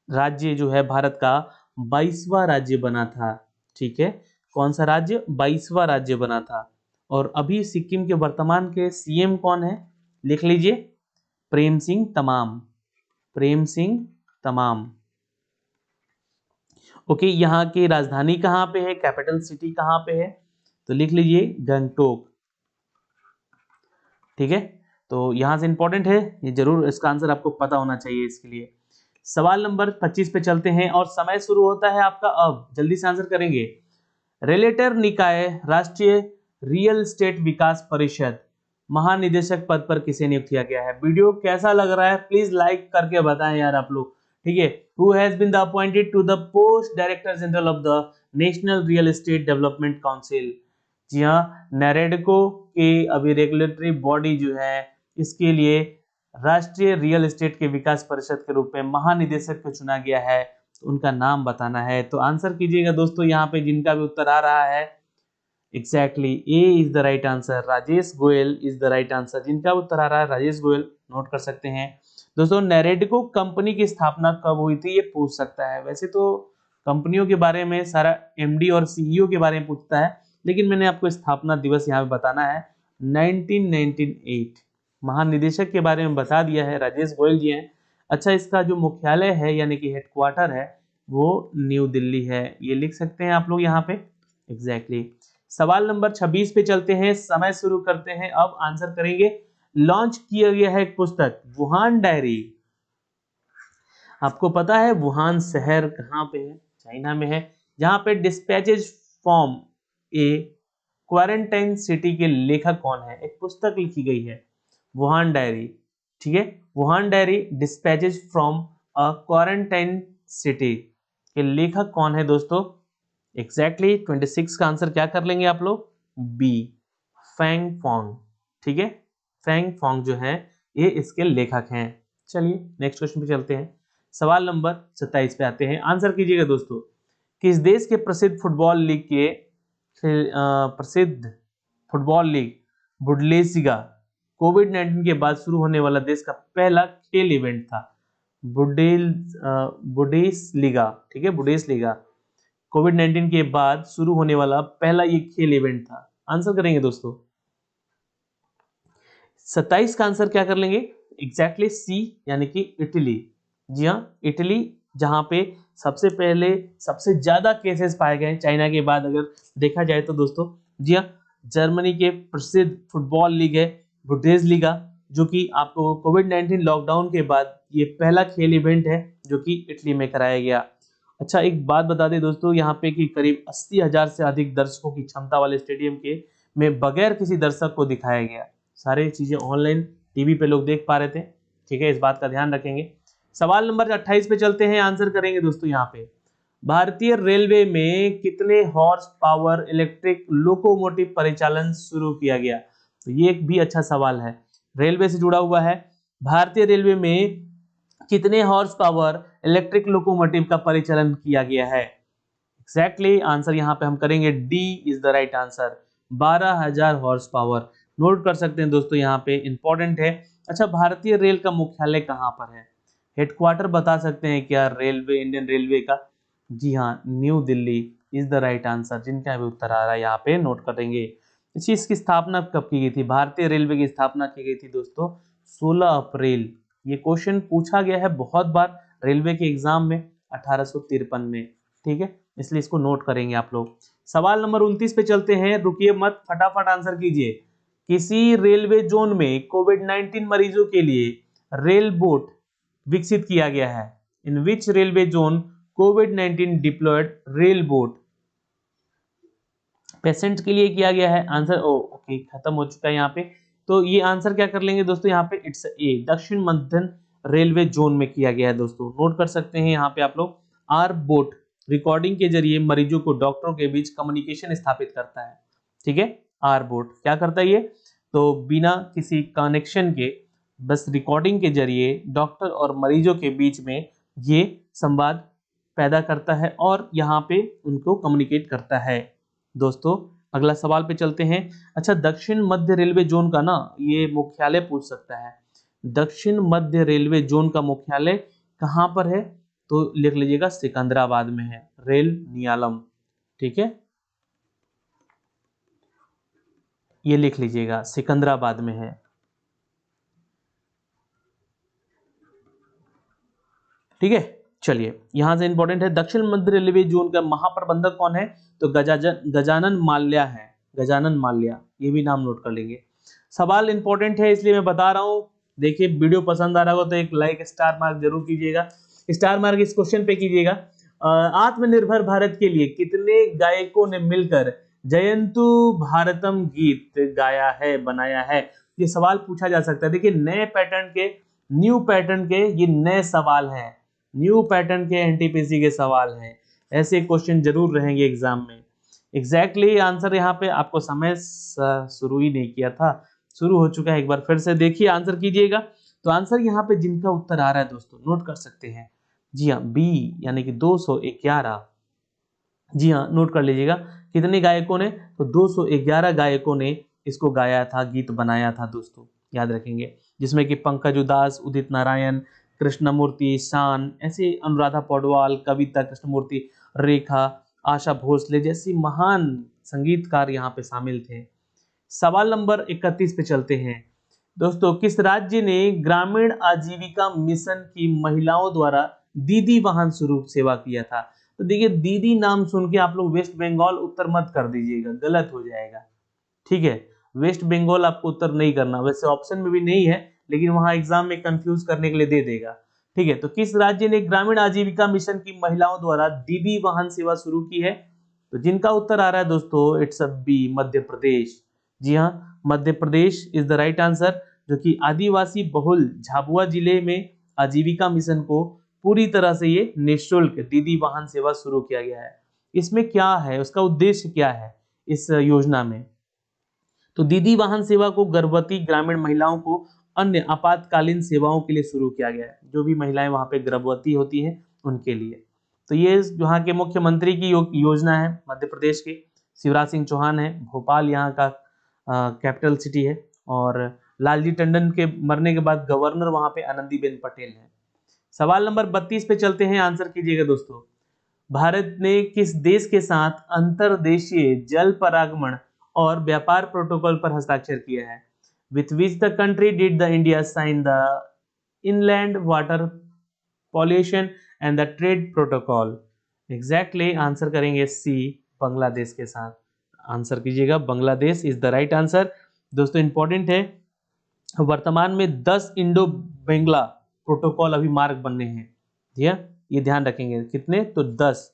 राज्य जो है भारत का 22वां राज्य बना था। ठीक है, कौन सा राज्य? 22वां राज्य बना था। और अभी सिक्किम के वर्तमान के सीएम कौन है? लिख लीजिए, प्रेम सिंह तमाम, प्रेम सिंह तमाम। ओके, यहाँ की राजधानी कहाँ पे है, कैपिटल सिटी कहाँ पे है? तो लिख लीजिए गंगटोक। ठीक है, तो यहां से इंपॉर्टेंट है ये, जरूर इसका आंसर आपको पता होना चाहिए इसके लिए। सवाल नंबर 25 पे चलते हैं और समय शुरू होता है आपका अब, जल्दी से आंसर करेंगे। रेलेटर निकाय राष्ट्रीय रियल एस्टेट विकास परिषद महानिदेशक पद पर किसे नियुक्त किया गया है? वीडियो कैसा लग रहा है प्लीज लाइक करके बताएं यार आप लोग। ठीक है, who has been the appointed to the post director general of the national real estate development council? जी हाँ, नैरेडको के अभी रेगुलेटरी बॉडी जो है, इसके लिए राष्ट्रीय रियल एस्टेट के विकास परिषद के रूप में महानिदेशक को चुना गया है। तो उनका नाम बताना है, तो आंसर कीजिएगा दोस्तों। यहाँ पे जिनका भी उत्तर आ रहा है, exactly A is the right answer, Rajesh Goyal is the right answer. जिनका उत्तर आ रहा है राजेश गोयल, नोट कर सकते हैं दोस्तों। नैरेडको कंपनी की स्थापना कब हुई थी, ये पूछ सकता है। वैसे तो कंपनियों के बारे में सारा एमडी और सीईओ के बारे में पूछता है, लेकिन मैंने आपको स्थापना दिवस यहाँ पे बताना है 1998। महानिदेशक के बारे में बता दिया है, राजेश गोयल जी हैं। अच्छा, इसका जो मुख्यालय है यानी कि हेडक्वार्टर है वो न्यू दिल्ली है, ये लिख सकते हैं आप लोग यहाँ पे, एग्जैक्टली। सवाल नंबर 26 पे चलते हैं, समय शुरू करते हैं अब, आंसर करेंगे। लॉन्च किया गया है एक पुस्तक, वुहान डायरी। आपको पता है वुहान शहर कहाँ पे है? चाइना में है। जहां पे dispatches from A quarantine city के लेखक कौन है? एक पुस्तक लिखी गई है वुहान डायरी। ठीक है, Wuhan diary dispatches from a quarantine city के लेखक कौन है दोस्तों? एग्जैक्टली 26 का आंसर क्या कर लेंगे आप लोग? B, Fang Fong. ठीक है, फैंग फोंग जो है ये इसके लेखक हैं। चलिए नेक्स्ट क्वेश्चन पे चलते हैं। सवाल नंबर 27 पे आते हैं, आंसर कीजिएगा दोस्तों। किस देश के प्रसिद्ध फुटबॉल लीग के प्रसिद्ध फुटबॉल लीग बुंडेसलीगा कोविड-19 के बाद शुरू होने वाला देश का पहला खेल इवेंट था? बुंडेसलीगा। ठीक है, बुंडेसलीगा कोविड-19 के बाद शुरू होने वाला पहला ये खेल इवेंट था। आंसर करेंगे दोस्तों, 27 का आंसर क्या कर लेंगे? एग्जैक्टली सी, यानी कि इटली। जी हाँ, इटली, जहां पे सबसे पहले सबसे ज्यादा केसेस पाए गए चाइना के बाद अगर देखा जाए तो दोस्तों। जी हाँ, जर्मनी के प्रसिद्ध फुटबॉल लीग है बुंडेसलीगा, जो कि आपको कोविड-19 लॉकडाउन के बाद ये पहला खेल इवेंट है जो कि इटली में कराया गया। अच्छा, एक बात बता दें दोस्तों यहाँ पे कि करीब 80,000 से अधिक दर्शकों की क्षमता वाले स्टेडियम के में बगैर किसी दर्शक को दिखाया गया। सारी चीजें ऑनलाइन टीवी पे लोग देख पा रहे थे। ठीक है, इस बात का ध्यान रखेंगे। सवाल नंबर 28 पे चलते हैं, आंसर करेंगे दोस्तों। यहाँ पे भारतीय रेलवे में कितने हॉर्स पावर इलेक्ट्रिक लोकोमोटिव परिचालन शुरू किया गया? तो ये एक भी अच्छा सवाल है, रेलवे से जुड़ा हुआ है। भारतीय रेलवे में कितने हॉर्स पावर इलेक्ट्रिक लोकोमोटिव का परिचालन किया गया है? एग्जैक्टली आंसर यहाँ पे हम करेंगे D is the right answer, 12,000 horse power. Note कर सकते हैं दोस्तों, यहाँ पे इंपॉर्टेंट है। अच्छा, भारतीय रेल का मुख्यालय कहाँ पर है? हेडक्वार्टर बता सकते हैं क्या रेलवे, इंडियन रेलवे का? जी हाँ, new Delhi is the right answer. जिनका भी उत्तर आ रहा है यहाँ पे नोट करेंगे। इस चीज की स्थापना कब की गई थी? भारतीय रेलवे की स्थापना की गई थी दोस्तों 16 अप्रैल। ये क्वेश्चन पूछा गया है बहुत बार रेलवे के एग्जाम में, 1853 में। ठीक है, इसलिए इसको नोट करेंगे आप लोग। सवाल नंबर 29 पे चलते हैं, रुकिए मत, फटाफट आंसर कीजिए। किसी रेलवे जोन में कोविड-19 मरीजों के लिए रेल बोट विकसित किया गया है। इन विच रेलवे जोन कोविड-19 डिप्लॉयड रेल बोट पेशेंट के लिए किया गया है? आंसर ओके, खत्म हो चुका है यहाँ पे। तो ये आंसर क्या कर लेंगे दोस्तों यहाँ पे? इट्स ए, दक्षिण मध्य रेलवे जोन में किया गया है दोस्तों। नोट कर सकते हैं यहाँ पे आप लोग। आर बोट रिकॉर्डिंग के जरिए मरीजों को डॉक्टरों के बीच कम्युनिकेशन स्थापित करता है। ठीक है, आर बोट क्या करता है ये? तो बिना किसी कनेक्शन के बस रिकॉर्डिंग के जरिए डॉक्टर और मरीजों के बीच में ये संवाद पैदा करता है और यहाँ पे उनको कम्युनिकेट करता है। दोस्तों अगला सवाल पे चलते हैं। अच्छा, दक्षिण मध्य रेलवे जोन का ना ये मुख्यालय पूछ सकता है। दक्षिण मध्य रेलवे जोन का मुख्यालय कहाँ पर है? तो लिख लीजिएगा सिकंदराबाद में है, रेल नियालम। ठीक है, ये लिख लीजिएगा सिकंदराबाद में है। ठीक है, चलिए यहां से इंपॉर्टेंट है, दक्षिण मध्य रेलवे जोन का महाप्रबंधक कौन है? तो गजानन माल्या है, गजानन माल्या, ये भी नाम नोट कर लेंगे। सवाल इंपॉर्टेंट है इसलिए मैं बता रहा हूं। देखिए वीडियो पसंद आ रहा हो तो एक लाइक, स्टार मार्क जरूर कीजिएगा। स्टार मार्क इस क्वेश्चन पे कीजिएगा। आत्मनिर्भर भारत के लिए कितने गायकों ने मिलकर जयंतु भारतम गीत गाया है, बनाया है? ये सवाल पूछा जा सकता है। देखिए नए पैटर्न के, न्यू पैटर्न के ये नए सवाल हैं, न्यू पैटर्न के एनटीपीसी के सवाल हैं। ऐसे क्वेश्चन जरूर रहेंगे एग्जाम में। एग्जैक्टली आंसर यहाँ पे आपको समय शुरू ही नहीं किया था, शुरू हो चुका है, एक बार फिर से देखिए आंसर कीजिएगा। तो आंसर यहाँ पे जिनका उत्तर आ रहा है दोस्तों नोट कर सकते हैं। जी हाँ, बी यानी कि 211। जी हाँ, नोट कर लीजिएगा। कितने गायकों ने? तो 211 गायकों ने इसको गाया था, गीत बनाया था दोस्तों, याद रखेंगे। जिसमें कि पंकज उदास, उदित नारायण, कृष्णमूर्ति, शान, ऐसे अनुराधा पौडवाल, कविता कृष्णमूर्ति, रेखा, आशा भोसले जैसी महान संगीतकार यहाँ पे शामिल थे। सवाल नंबर 31 पे चलते हैं दोस्तों। किस राज्य ने ग्रामीण आजीविका मिशन की महिलाओं द्वारा दीदी वाहन शुरू सेवा किया था? तो देखिए दीदी नाम सुन के आप लोग वेस्ट बंगाल उत्तर मत कर दीजिएगा, गलत हो जाएगा। ठीक है, वेस्ट बंगाल आपको उत्तर नहीं करना, वैसे ऑप्शन में भी नहीं है लेकिन वहां एग्जाम में कंफ्यूज करने के लिए दे देगा। ठीक है, तो किस राज्य ने ग्रामीण आजीविका मिशन की महिलाओं द्वारा दीदी वाहन सेवा शुरू की है? तो जिनका उत्तर आ रहा है दोस्तों it's a B, Madhya Pradesh. जी हाँ, Madhya Pradesh is the right answer, जो कि आदिवासी बहुल झाबुआ जिले में आजीविका मिशन को पूरी तरह से ये निःशुल्क दीदी वाहन सेवा शुरू किया गया है। इसमें क्या है, उसका उद्देश्य क्या है इस योजना में? तो दीदी वाहन सेवा को गर्भवती ग्रामीण महिलाओं को अन्य आपातकालीन सेवाओं के लिए शुरू किया गया है। जो भी महिलाएं वहां पे गर्भवती होती हैं उनके लिए। तो ये यहाँ के मुख्यमंत्री की योजना है, मध्य प्रदेश के शिवराज सिंह चौहान है। भोपाल यहाँ का कैपिटल सिटी है और लालजी टंडन के मरने के बाद गवर्नर वहां पे आनंदीबेन पटेल है। सवाल नंबर 32 पे चलते हैं, आंसर कीजिएगा दोस्तों। भारत ने किस देश के साथ अंतर्देशीय जल परागमन और व्यापार प्रोटोकॉल पर हस्ताक्षर किया है? With which the country did the India sign the inland water pollution and the trade protocol? Exactly answer करेंगे सी, बांग्लादेश के साथ। आंसर कीजिएगा, Bangladesh is the right answer. दोस्तों इंपॉर्टेंट है, वर्तमान में 10 इंडो बांग्ला प्रोटोकॉल अभी मार्ग बनने हैं। ये ध्यान रखेंगे, कितने? तो 10,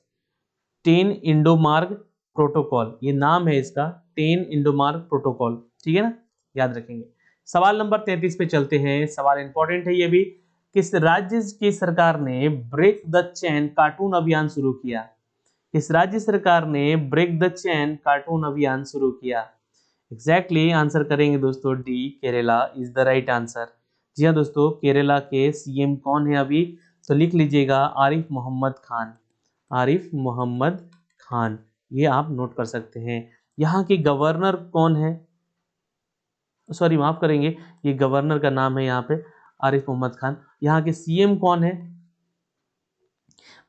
10 इंडो मार्ग प्रोटोकॉल, ये नाम है इसका, 10 इंडो मार्ग प्रोटोकॉल। ठीक है ना, याद रखेंगे। सवाल नंबर 33 पे चलते हैं, सवाल इंपॉर्टेंट है ये भी। किस राज्य की सरकार ने ब्रेक द चेन कार्टून अभियान शुरू किया? किस राज्य सरकार ने ब्रेक द चेन कार्टून अभियान शुरू किया? एग्जैक्टली आंसर करेंगे दोस्तों D, Kerala is the right answer. जी हाँ दोस्तों, केरला के सीएम कौन है अभी? तो लिख लीजिएगा आरिफ मोहम्मद खान, आरिफ मोहम्मद खान, ये आप नोट कर सकते हैं। यहाँ के गवर्नर कौन है, सॉरी माफ करेंगे, ये गवर्नर का नाम है यहाँ पे आरिफ मोहम्मद खान। यहाँ के सीएम कौन है,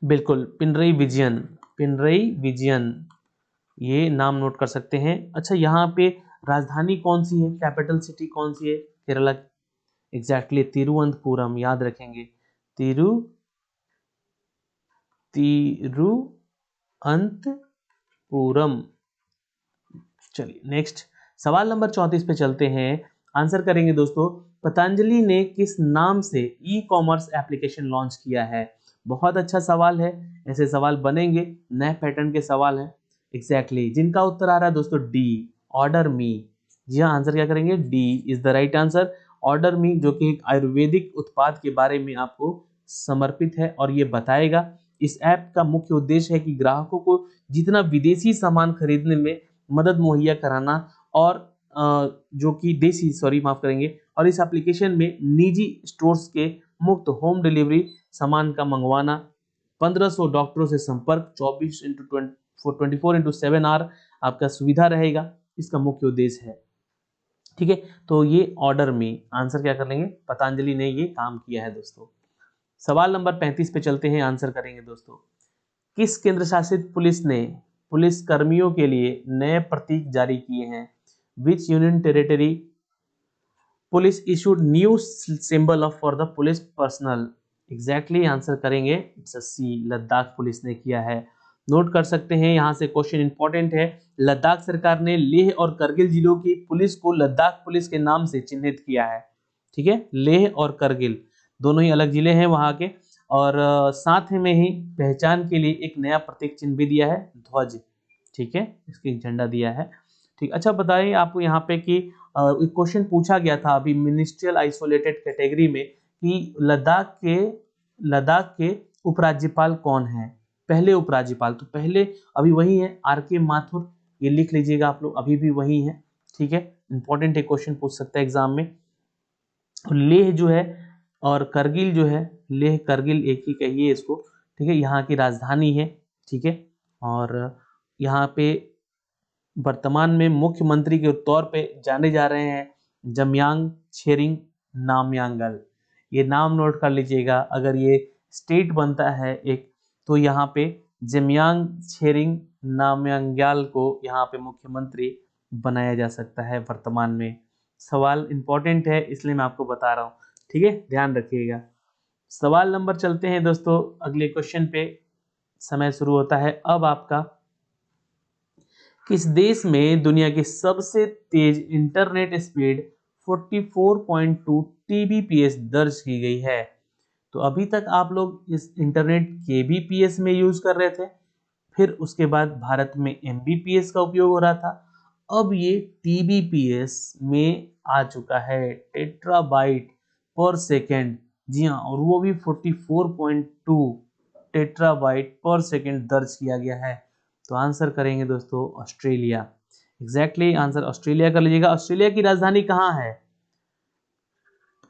बिल्कुल पिनरई विजयन, पिनरई विजयन, ये नाम नोट कर सकते हैं। अच्छा यहाँ पे राजधानी कौन सी है, कैपिटल सिटी कौन सी है केरला की, एग्जैक्टली तिरुवनंतपुरम, याद रखेंगे तिरुअनंतपुरम। चलिए नेक्स्ट सवाल नंबर 34 पे चलते हैं, आंसर करेंगे दोस्तों। पतंजलि ने किस नाम से ई कॉमर्स एप्लीकेशन लॉन्च किया है, बहुत अच्छा सवाल है, ऐसे सवाल बनेंगे, नए पैटर्न के सवाल हैं। एग्जैक्टली जिनका उत्तर आ रहा है दोस्तों डी, ऑर्डर मी। जी हाँ, आंसर क्या करेंगे, D is the right answer. Order मी जो कि एक आयुर्वेदिक उत्पाद के बारे में आपको समर्पित है और ये बताएगा। इस ऐप का मुख्य उद्देश्य है कि ग्राहकों को जितना विदेशी सामान खरीदने में मदद मुहैया कराना और जो कि देसी, सॉरी माफ करेंगे, और इस एप्लीकेशन में निजी स्टोर्स के मुफ्त होम डिलीवरी सामान का मंगवाना, 1500 डॉक्टरों से संपर्क, 24/7 आवर आपका सुविधा रहेगा, इसका मुख्य उद्देश्य है। ठीक है, तो ये ऑर्डर में आंसर क्या कर लेंगे, पतंजलि ने ये काम किया है दोस्तों। सवाल नंबर 35 पे चलते हैं, आंसर करेंगे दोस्तों। किस केंद्र शासित पुलिस ने पुलिस कर्मियों के लिए नए प्रतीक जारी किए हैं, which union territory police issued new symbol of for the police personnel, exactly answer करेंगे it's a C, Ladakh police ने किया है। नोट कर सकते हैं, यहां से क्वेश्चन इंपॉर्टेंट है। लद्दाख सरकार ने लेह और करगिल जिलों की पुलिस को लद्दाख पुलिस के नाम से चिन्हित किया है। ठीक है, लेह और करगिल दोनों ही अलग जिले हैं वहां के, और साथ में ही पहचान के लिए एक नया प्रतीक चिन्ह भी दिया है, ध्वज। ठीक है, इसकी झंडा दिया है। ठीक, अच्छा बताइए आपको यहाँ पे कि एक क्वेश्चन पूछा गया था अभी मिनिस्ट्रियल आइसोलेटेड कैटेगरी में कि लद्दाख के उपराज्यपाल कौन है, पहले उपराज्यपाल, तो पहले अभी वही है आर.के. माथुर, ये लिख लीजिएगा आप लोग, अभी भी वही है। ठीक है, इंपॉर्टेंट एक क्वेश्चन पूछ सकता है एग्जाम में। लेह जो है और करगिल जो है, लेह करगिल एक ही कहिए इसको। ठीक है, यहाँ की राजधानी है। ठीक है, और यहाँ पे वर्तमान में मुख्यमंत्री के तौर पे जाने जा रहे हैं जमयांग छेरिंग नामयांगल, ये नाम नोट कर लीजिएगा। अगर ये स्टेट बनता है एक, तो यहाँ पे जमयांग छेरिंग नामयांगल को यहाँ पे मुख्यमंत्री बनाया जा सकता है वर्तमान में। सवाल इंपॉर्टेंट है इसलिए मैं आपको बता रहा हूँ। ठीक है, ध्यान रखिएगा। सवाल नंबर चलते हैं दोस्तों, अगले क्वेश्चन पे समय शुरू होता है अब आपका। किस देश में दुनिया की सबसे तेज इंटरनेट स्पीड 44.2 टीबीपीएस दर्ज की गई है? तो अभी तक आप लोग इस इंटरनेट केबीपीएस में यूज कर रहे थे, फिर उसके बाद भारत में एमबीपीएस का उपयोग हो रहा था, अब ये टीबीपीएस में आ चुका है, टेट्राबाइट पर सेकेंड। जी हाँ, और वो भी 44.2 टेट्राबाइट पर सेकेंड दर्ज किया गया है। तो आंसर करेंगे दोस्तों ऑस्ट्रेलिया, एग्जैक्टली आंसर ऑस्ट्रेलिया कर लीजिएगा। ऑस्ट्रेलिया की राजधानी कहाँ है,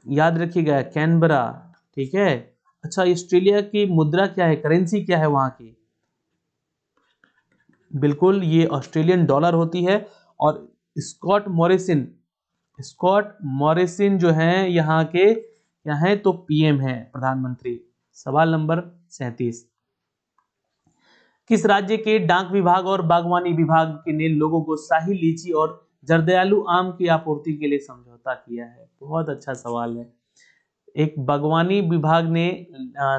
याद रखिएगा कैनबरा। ठीक है, अच्छा ऑस्ट्रेलिया की मुद्रा क्या है, करेंसी क्या है वहां की, बिल्कुल ये ऑस्ट्रेलियन डॉलर होती है। और स्कॉट मॉरिसन जो है यहाँ के, क्या है तो पीएम है, प्रधानमंत्री। सवाल नंबर 37, किस राज्य के डाक विभाग और बागवानी विभाग ने लोगों को शाही लीची और जर्दालू आम की आपूर्ति के लिए समझौता किया है? बहुत अच्छा सवाल है। एक बागवानी विभाग ने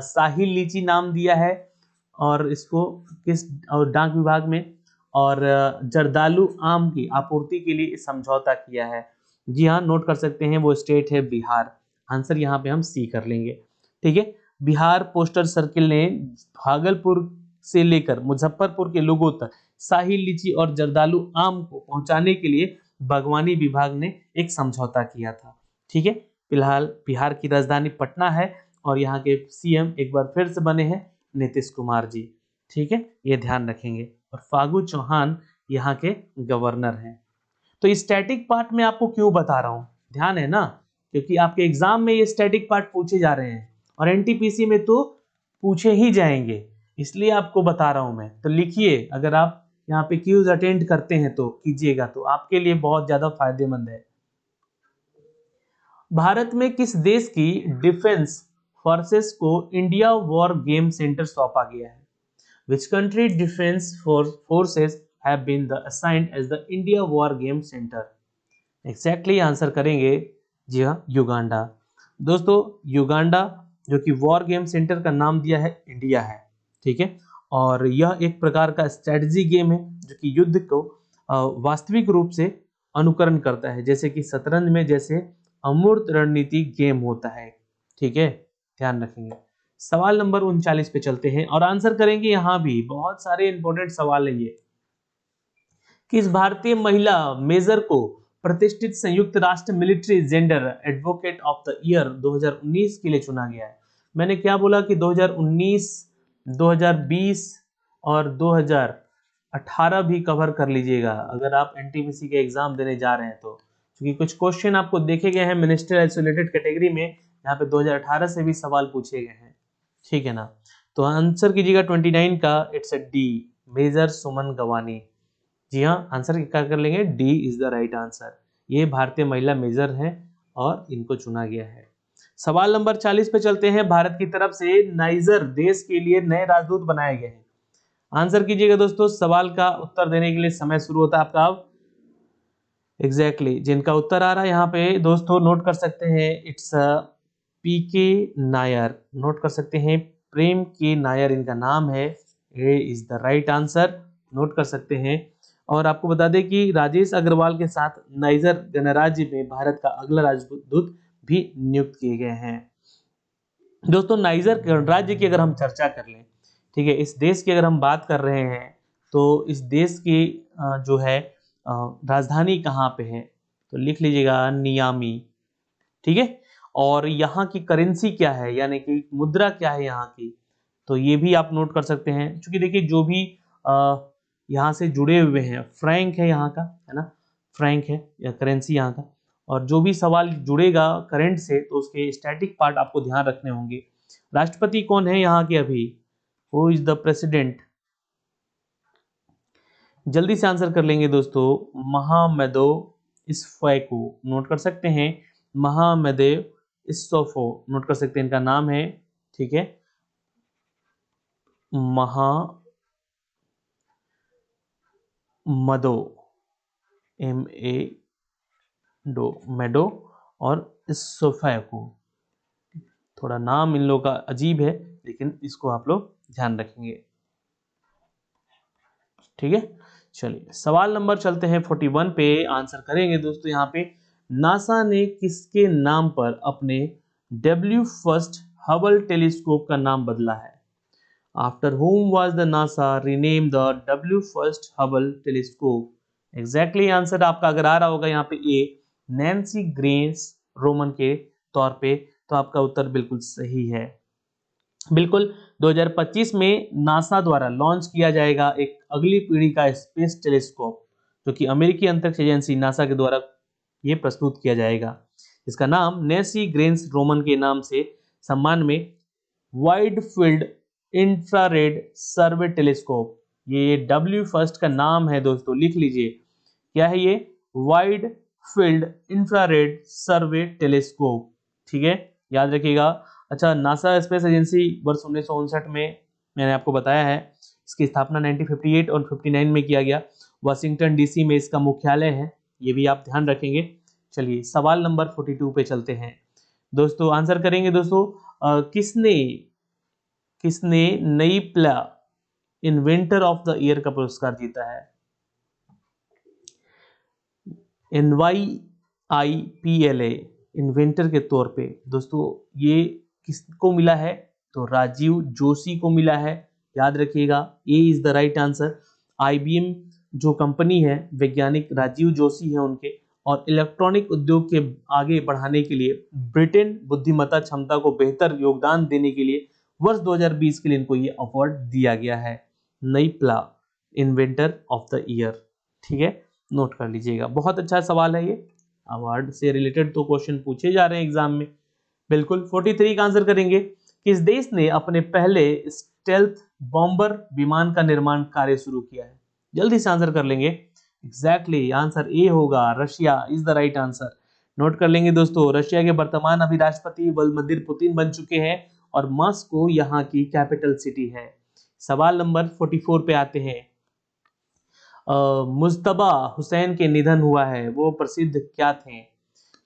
शाही लीची नाम दिया है और इसको किस, और डाक विभाग में, और जर्दालू आम की आपूर्ति के लिए समझौता किया है। जी हाँ, नोट कर सकते हैं, वो स्टेट है बिहार। आंसर यहाँ पे हम सी कर लेंगे। ठीक है, बिहार पोस्टल सर्किल ने भागलपुर से लेकर मुजफ्फरपुर के लोगों तक शाही लीची और जर्दालू आम को पहुंचाने के लिए बागवानी विभाग ने एक समझौता किया था। ठीक है, फिलहाल बिहार की राजधानी पटना है और यहाँ के सीएम एक बार फिर से बने हैं नीतीश कुमार जी। ठीक है, ये ध्यान रखेंगे। और फागू चौहान यहाँ के गवर्नर हैं। तो स्टैटिक पार्ट में आपको क्यों बता रहा हूँ, ध्यान है ना, क्योंकि आपके एग्जाम में ये स्टैटिक पार्ट पूछे जा रहे हैं और एनटीपीसी में तो पूछे ही जाएंगे। इसलिए आपको बता रहा हूं मैं। तो लिखिए, अगर आप यहाँ पे क्यूज अटेंड करते हैं तो कीजिएगा, तो आपके लिए बहुत ज्यादा फायदेमंद है। भारत में किस देश की डिफेंस फोर्सेस को इंडिया वॉर गेम सेंटर सौंपा गया है? Which country defense forces have been assigned as the India War Game Center? Exactly answer करेंगे जी हाँ, युगांडा। दोस्तों युगांडा जो कि वॉर गेम सेंटर का नाम दिया है इंडिया है, ठीक है। और यह एक प्रकार का स्ट्रेटजी गेम है जो कि युद्ध को वास्तविक रूप से अनुकरण करता है, जैसे कि शतरंज में जैसे अमूर्त रणनीति गेम होता है, ठीक है, ध्यान रखेंगे। सवाल नंबर 39 पे चलते हैं और आंसर करेंगे। यहाँ भी बहुत सारे इंपॉर्टेंट सवाल है ये। किस भारतीय महिला मेजर को प्रतिष्ठित संयुक्त राष्ट्र military gender advocate of the year 2019 के लिए चुना गया है? मैंने क्या बोला कि 2019, 2020 और 2018 भी कवर कर लीजिएगा अगर आप एनटीपीसी के एग्जाम देने जा रहे हैं तो, क्योंकि कुछ क्वेश्चन आपको देखे गए हैं मिनिस्टर आइसोलेटेड कैटेगरी में, यहाँ पे 2018 से भी सवाल पूछे गए हैं, ठीक है ना। तो आंसर कीजिएगा 29 का, इट्स अ डी, मेजर सुमन गवानी। जी हाँ, आंसर क्या कर लेंगे, D is the right answer. ये भारतीय महिला मेजर हैं और इनको चुना गया है। सवाल नंबर 40 पे चलते हैं। भारत की तरफ से नाइजर देश के लिए नए राजदूत बनाए गए हैं। आंसर कीजिएगा दोस्तों। सवाल का उत्तर देने के लिए समय शुरू होता है आपका अब। एग्जैक्टली जिनका उत्तर आ रहा है यहाँ पे दोस्तों नोट कर सकते हैं, इट्स पीके नायर, नोट कर सकते हैं, प्रेम के नायर इनका नाम है। A is the right answer, note कर सकते हैं। और आपको बता दें कि राजेश अग्रवाल के साथ नाइजर गणराज्य में भारत का अगला राजदूत भी नियुक्त किए गए हैं। दोस्तों नाइजर गणराज्य की अगर हम चर्चा कर लें, ठीक है, इस देश की अगर हम बात कर रहे हैं तो इस देश की जो है राजधानी कहाँ पे है, तो लिख लीजिएगा नियामी, ठीक है। और यहाँ की करेंसी क्या है, यानी कि मुद्रा क्या है यहाँ की, तो ये भी आप नोट कर सकते हैं। क्योंकि देखिए जो भी यहाँ से जुड़े हुए हैं, फ्रैंक है यहाँ का, है ना, फ्रैंक है या करेंसी यहाँ का। और जो भी सवाल जुड़ेगा करंट से तो उसके स्टैटिक पार्ट आपको ध्यान रखने होंगे। राष्ट्रपति कौन है यहाँ के अभी, हु इज द प्रेसिडेंट? जल्दी से आंसर कर लेंगे दोस्तों, महामदो इस्फैको, नोट कर सकते हैं, महामदेव इस्सोफो, नोट कर सकते हैं, इनका नाम है, ठीक है, महामदो, एम ए डो मेडो और इस्सोफैको। थोड़ा नाम इन लोगों का अजीब है लेकिन इसको आप लोग ध्यान रखेंगे, ठीक है। चलिए सवाल नंबर चलते हैं 41 पे, आंसर करेंगे दोस्तों। यहाँ पे नासा ने किसके नाम पर अपने डब्ल्यू फर्स्ट हबल टेलीस्कोप का नाम बदला है? After whom was the NASA renamed the W first Hubble telescope? Exactly answer आपका अगर आ रहा होगा यहाँ पे ए, नैन्सी ग्रेस रोमन के तौर पे, तो आपका उत्तर बिल्कुल सही है। बिल्कुल 2025 में नासा द्वारा लॉन्च किया जाएगा एक अगली पीढ़ी का स्पेस टेलीस्कोप, जो कि अमेरिकी अंतरिक्ष एजेंसी नासा के द्वारा ये प्रस्तुत किया जाएगा। इसका नाम नैन्सी ग्रेस रोमन के नाम से सम्मान में वाइड फील्ड इंफ्रारेड सर्वे टेलीस्कोप, ये डब्ल्यू फर्स्ट का नाम है दोस्तों, लिख लीजिए क्या है ये, वाइड फील्ड इंफ्रारेड सर्वे टेलीस्कोप, ठीक है, याद रखिएगा। अच्छा, नासा स्पेस एजेंसी वर्ष 1959 में मैंने आपको बताया है, इसकी स्थापना 1958 और 59 में किया गया। वाशिंगटन डीसी में इसका मुख्यालय है, ये भी आप ध्यान रखेंगे। चलिए सवाल नंबर 42 पे चलते हैं दोस्तों, आंसर करेंगे दोस्तों। किसने नई प्ला इन्वेंटर ऑफ द ईयर का पुरस्कार जीता है? NYIPLA इन्वेंटर के तौर पे दोस्तों ये किसको मिला है, तो राजीव जोशी को मिला है, याद रखिएगा, A is the right answer. IBM जो कंपनी है, वैज्ञानिक राजीव जोशी है उनके, और इलेक्ट्रॉनिक उद्योग के आगे बढ़ाने के लिए ब्रिटेन बुद्धिमत्ता क्षमता को बेहतर योगदान देने के लिए वर्ष 2020 के लिए इनको ये अवार्ड दिया गया है, नई प्ला इन्वेंटर ऑफ द ईयर, ठीक है, नोट कर लीजिएगा। बहुत अच्छा सवाल है ये, अवार्ड से रिलेटेड तो क्वेश्चन पूछे जा रहे हैं एग्जाम में। बिल्कुल 43 का आंसर करेंगे। किस देश ने अपने पहले स्टेल्थ बॉम्बर विमान का निर्माण कार्य शुरू किया है? जल्दी से आंसर कर लेंगे। एग्जैक्टली आंसर ए होगा, Russia is the right answer. Note कर लेंगे दोस्तों, रशिया के वर्तमान अभी राष्ट्रपति व्लादिमीर पुतिन बन चुके हैं और मॉस्को यहाँ की कैपिटल सिटी है। सवाल नंबर 44 पे आते हैं। मुज्तबा हुसैन के निधन हुआ है, वो प्रसिद्ध क्या थे?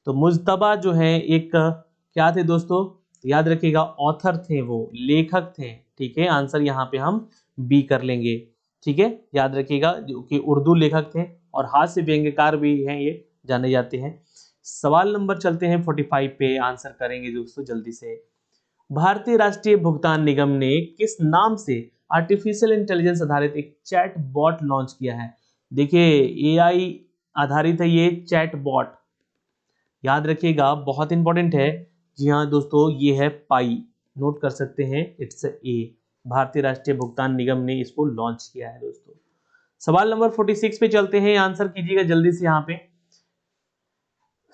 तो मुज्तबा जो है एक क्या थे दोस्तों? याद रखिएगा, ऑथर थे, वो लेखक थे। ठीक है, आंसर यहाँ पे हम बी कर लेंगे। ठीक है, याद रखिएगा, जो कि उर्दू लेखक थे और हास्य व्यंग्यकार भी हैं, ये जाने जाते हैं। सवाल नंबर चलते हैं 45 पे, आंसर करेंगे दोस्तों जल्दी से। भारतीय राष्ट्रीय भुगतान निगम ने किस नाम से आर्टिफिशियल इंटेलिजेंस आधारित एक चैट बॉट लॉन्च किया है? देखिए, एआई आधारित है ये चैट बॉट, याद रखिएगा, बहुत इंपॉर्टेंट है। जी हाँ दोस्तों, ये है पाई, नोट कर सकते हैं, इट्स ए। भारतीय राष्ट्रीय भुगतान निगम ने इसको लॉन्च किया है दोस्तों। सवाल नंबर 46 पे चलते हैं, आंसर कीजिएगा जल्दी से यहाँ पे।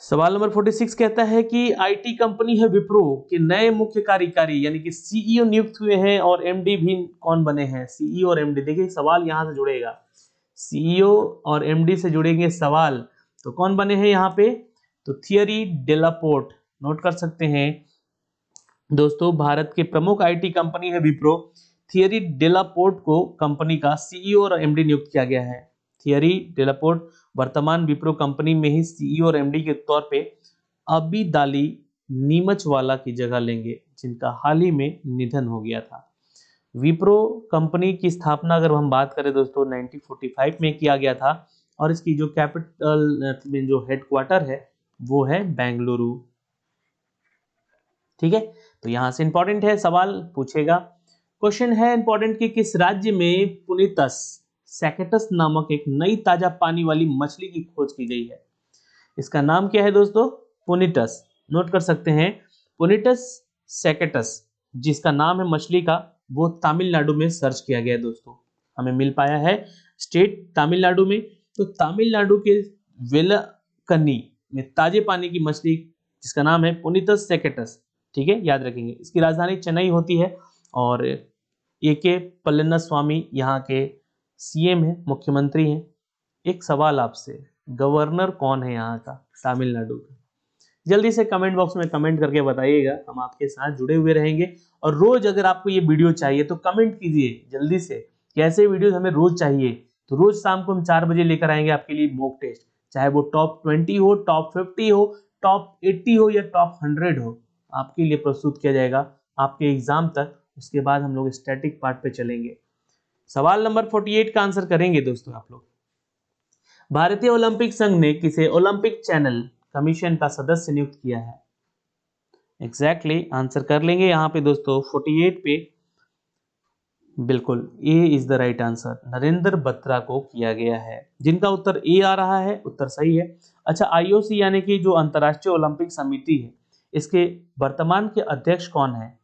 सवाल नंबर 46 कहता है कि आईटी कंपनी है विप्रो के नए मुख्य कार्यकारी यानी कि सीईओ नियुक्त हुए हैं और एमडी भी कौन बने हैं? सीईओ और एमडी, देखिए सवाल यहां से जुड़ेगा, सीईओ और एमडी से जुड़ेंगे सवाल, तो कौन बने हैं यहाँ पे? तो थियरी डेलापोर्ट, नोट कर सकते हैं दोस्तों, भारत के प्रमुख आईटी कंपनी है विप्रो, थियरी डेलापोर्ट को कंपनी का सीईओ और एमडी नियुक्त किया गया है। थियरी डेलापोर्ट वर्तमान विप्रो कंपनी में ही सीईओ और एमडी के तौर पे अबीदाली नीमचवाला की जगह लेंगे, जिनका हाल ही में निधन हो गया था। विप्रो कंपनी की स्थापना अगर हम बात करें दोस्तों 1945 में किया गया था और इसकी जो कैपिटल में जो हेडक्वार्टर है वो है बेंगलुरु। ठीक है, तो यहां से इंपॉर्टेंट है, सवाल पूछेगा। क्वेश्चन है इंपॉर्टेंट कि किस राज्य में पुनीतस सैकेटस नामक एक नई ताजा पानी वाली मछली की खोज की गई है? इसका नाम क्या है दोस्तों? पुनीटस, नोट कर सकते हैं, पुनीटस सैकेटस जिसका नाम है मछली का, वो तमिलनाडु में सर्च किया गया है दोस्तों, हमें मिल पाया है स्टेट तमिलनाडु में। तो तमिलनाडु के वेलकन्नी में ताजे पानी की मछली जिसका नाम है पुनीतस सैकेटस। ठीक है, याद रखेंगे, इसकी राजधानी चेन्नई होती है और ए.के. पलन्नास्वामी यहाँ के सीएम है, मुख्यमंत्री हैं। एक सवाल आपसे, गवर्नर कौन है यहाँ का तमिलनाडु का? जल्दी से कमेंट बॉक्स में कमेंट करके बताइएगा, हम आपके साथ जुड़े हुए रहेंगे। और रोज अगर आपको ये वीडियो चाहिए तो कमेंट कीजिए जल्दी से, कैसे वीडियोस हमें रोज चाहिए, तो रोज शाम को हम 4 बजे लेकर आएंगे आपके लिए मॉक टेस्ट, चाहे वो टॉप 20 हो, टॉप 50 हो, टॉप 80 हो या टॉप 100 हो, आपके लिए प्रस्तुत किया जाएगा आपके एग्जाम तक। उसके बाद हम लोग स्टैटिक पार्ट पे चलेंगे। सवाल नंबर 48 का आंसर करेंगे दोस्तों आप लोग। भारतीय ओलंपिक संघ ने किसे ओलंपिक चैनल कमीशन का सदस्य नियुक्त किया है? एग्जैक्टली आंसर कर लेंगे यहाँ पे दोस्तों 48 पे, बिल्कुल A is the right answer, Narendra Batra को किया गया है, जिनका उत्तर ए आ रहा है, उत्तर सही है। अच्छा, आईओसी यानी कि जो अंतर्राष्ट्रीय ओलंपिक समिति है, इसके वर्तमान के अध्यक्ष कौन है,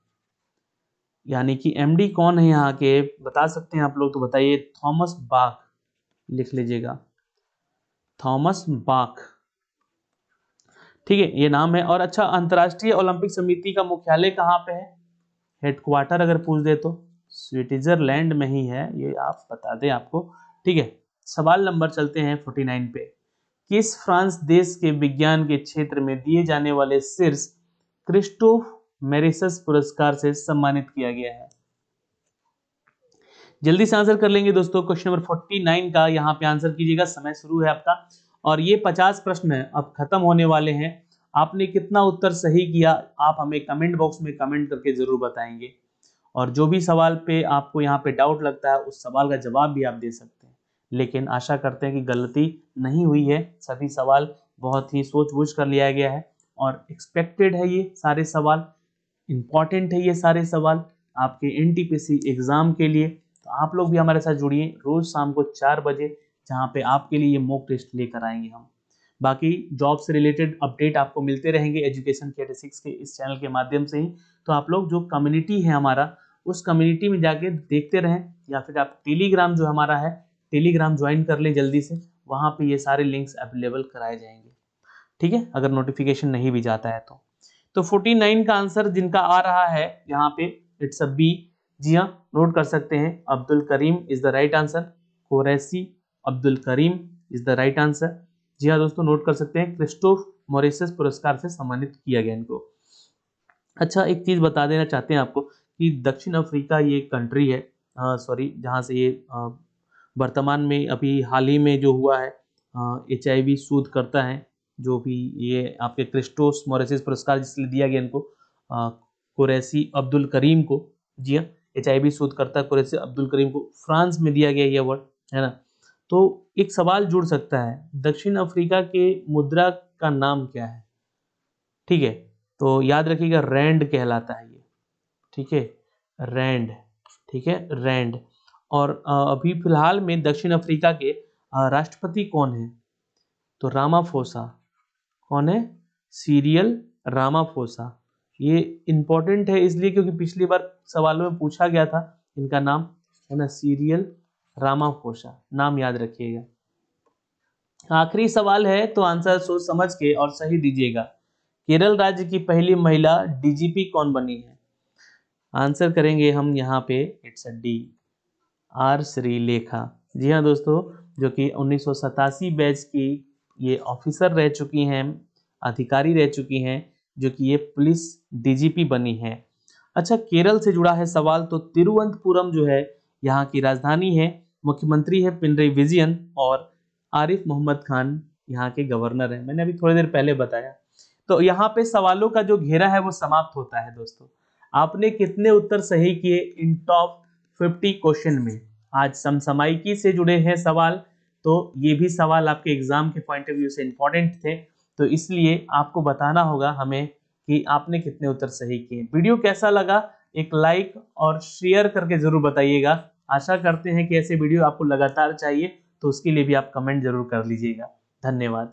यानी कि एमडी कौन है यहाँ के, बता सकते हैं आप लोग तो बताइए। थॉमस बाक, लिख लीजिएगा, थॉमस बाक। ठीक है, ये नाम है। और अच्छा, अंतर्राष्ट्रीय ओलंपिक समिति का मुख्यालय कहाँ पे है? हेडक्वार्टर अगर पूछ दे तो स्विट्जरलैंड में ही है, ये आप बता दें आपको। ठीक है, सवाल नंबर चलते हैं 49 पे। किस फ्रांस देश के विज्ञान के क्षेत्र में दिए जाने वाले शीर्ष क्रिस्टोफ मेरिसस पुरस्कार से सम्मानित किया गया है? जल्दी से आंसर कर लेंगे दोस्तों, क्वेश्चन नंबर 49 का यहाँ पे आंसर कीजिएगा, समय शुरू है आपका। और ये 50 प्रश्न है, अब खत्म होने वाले हैं। आपने कितना उत्तर सही किया आप हमें कमेंट बॉक्स में कमेंट करके जरूर बताएंगे, और जो भी सवाल पे आपको यहाँ पे डाउट लगता है उस सवाल का जवाब भी आप दे सकते हैं। लेकिन आशा करते हैं कि गलती नहीं हुई है, सभी सवाल बहुत ही सोच बूझ कर लिया गया है और एक्सपेक्टेड है, ये सारे सवाल इंपॉर्टेंट है, ये सारे सवाल आपके एनटीपीसी एग्जाम के लिए। तो आप लोग भी हमारे साथ जुड़िए रोज शाम को 4 बजे, जहाँ पे आपके लिए ये मॉक टेस्ट लेकर आएंगे हम। बाकी जॉब से रिलेटेड अपडेट आपको मिलते रहेंगे एजुकेशन के 86 के इस चैनल के माध्यम से ही। तो आप लोग जो कम्युनिटी है हमारा, उस कम्युनिटी में जाके देखते रहें, या फिर आप टेलीग्राम जो हमारा है, टेलीग्राम ज्वाइन कर लें जल्दी से, वहाँ पे ये सारे लिंक्स अवेलेबल कराए जाएंगे। ठीक है, अगर नोटिफिकेशन नहीं भी जाता है तो। तो 49 का आंसर जिनका आ रहा है यहाँ पे इट्स अ बी। जी हाँ, नोट कर सकते हैं, Abdul Karim is the right answer. Qureshi Abdul Karim is the right answer. जी हाँ दोस्तों, नोट कर सकते हैं, क्रिस्टोफ मॉरिशस पुरस्कार से सम्मानित किया गया इनको। अच्छा, एक चीज बता देना चाहते हैं आपको कि दक्षिण अफ्रीका ये कंट्री है, सॉरी, जहाँ से ये वर्तमान में अभी हाल ही में जो हुआ है HIV शोध करता है, जो भी ये आपके क्रिस्टोस मॉरिशस पुरस्कार जिसलिए दिया गया इनको कुरैशी अब्दुल करीम को। जी हाँ, HIV शोध करता कुरैशी अब्दुल करीम को फ्रांस में दिया गया ये अवार्ड, है ना। तो एक सवाल जुड़ सकता है, दक्षिण अफ्रीका के मुद्रा का नाम क्या है? ठीक है, तो याद रखिएगा रैंड कहलाता है ये। ठीक है, रैंड। ठीक है, रैंड। और अभी फिलहाल में दक्षिण अफ्रीका के राष्ट्रपति कौन है? तो रामाफोसा। कौन है? Serial Ramaphosa. ये इंपॉर्टेंट है इसलिए क्योंकि पिछली बार सवालों में पूछा गया था इनका नाम, है ना, सीरियल रामाफोसा, नाम याद रखिएगा। आखिरी सवाल है तो आंसर सोच समझ के और सही दीजिएगा। केरल राज्य की पहली महिला DGP कौन बनी है? आंसर करेंगे हम यहाँ पे, it's a D, R Sreelekha. जी हाँ दोस्तों, जो कि 1987 बैच की ये ऑफिसर रह चुकी हैं, अधिकारी रह चुकी हैं, जो कि ये पुलिस DGP बनी है। अच्छा, केरल से जुड़ा है सवाल, तो तिरुवनंतपुरम जो है यहाँ की राजधानी है, मुख्यमंत्री है पिनरई विजयन और आरिफ मोहम्मद खान यहाँ के गवर्नर हैं। मैंने अभी थोड़ी देर पहले बताया। तो यहाँ पे सवालों का जो घेरा है वो समाप्त होता है दोस्तों। आपने कितने उत्तर सही किए इन टॉप 50 क्वेश्चन में? आज समसामयिकी से जुड़े हैं सवाल, तो ये भी सवाल आपके एग्जाम के पॉइंट ऑफ व्यू से इंपॉर्टेंट थे, तो इसलिए आपको बताना होगा हमें कि आपने कितने उत्तर सही किए। वीडियो कैसा लगा एक लाइक और शेयर करके जरूर बताइएगा। आशा करते हैं कि ऐसे वीडियो आपको लगातार चाहिए, तो उसके लिए भी आप कमेंट जरूर कर लीजिएगा। धन्यवाद।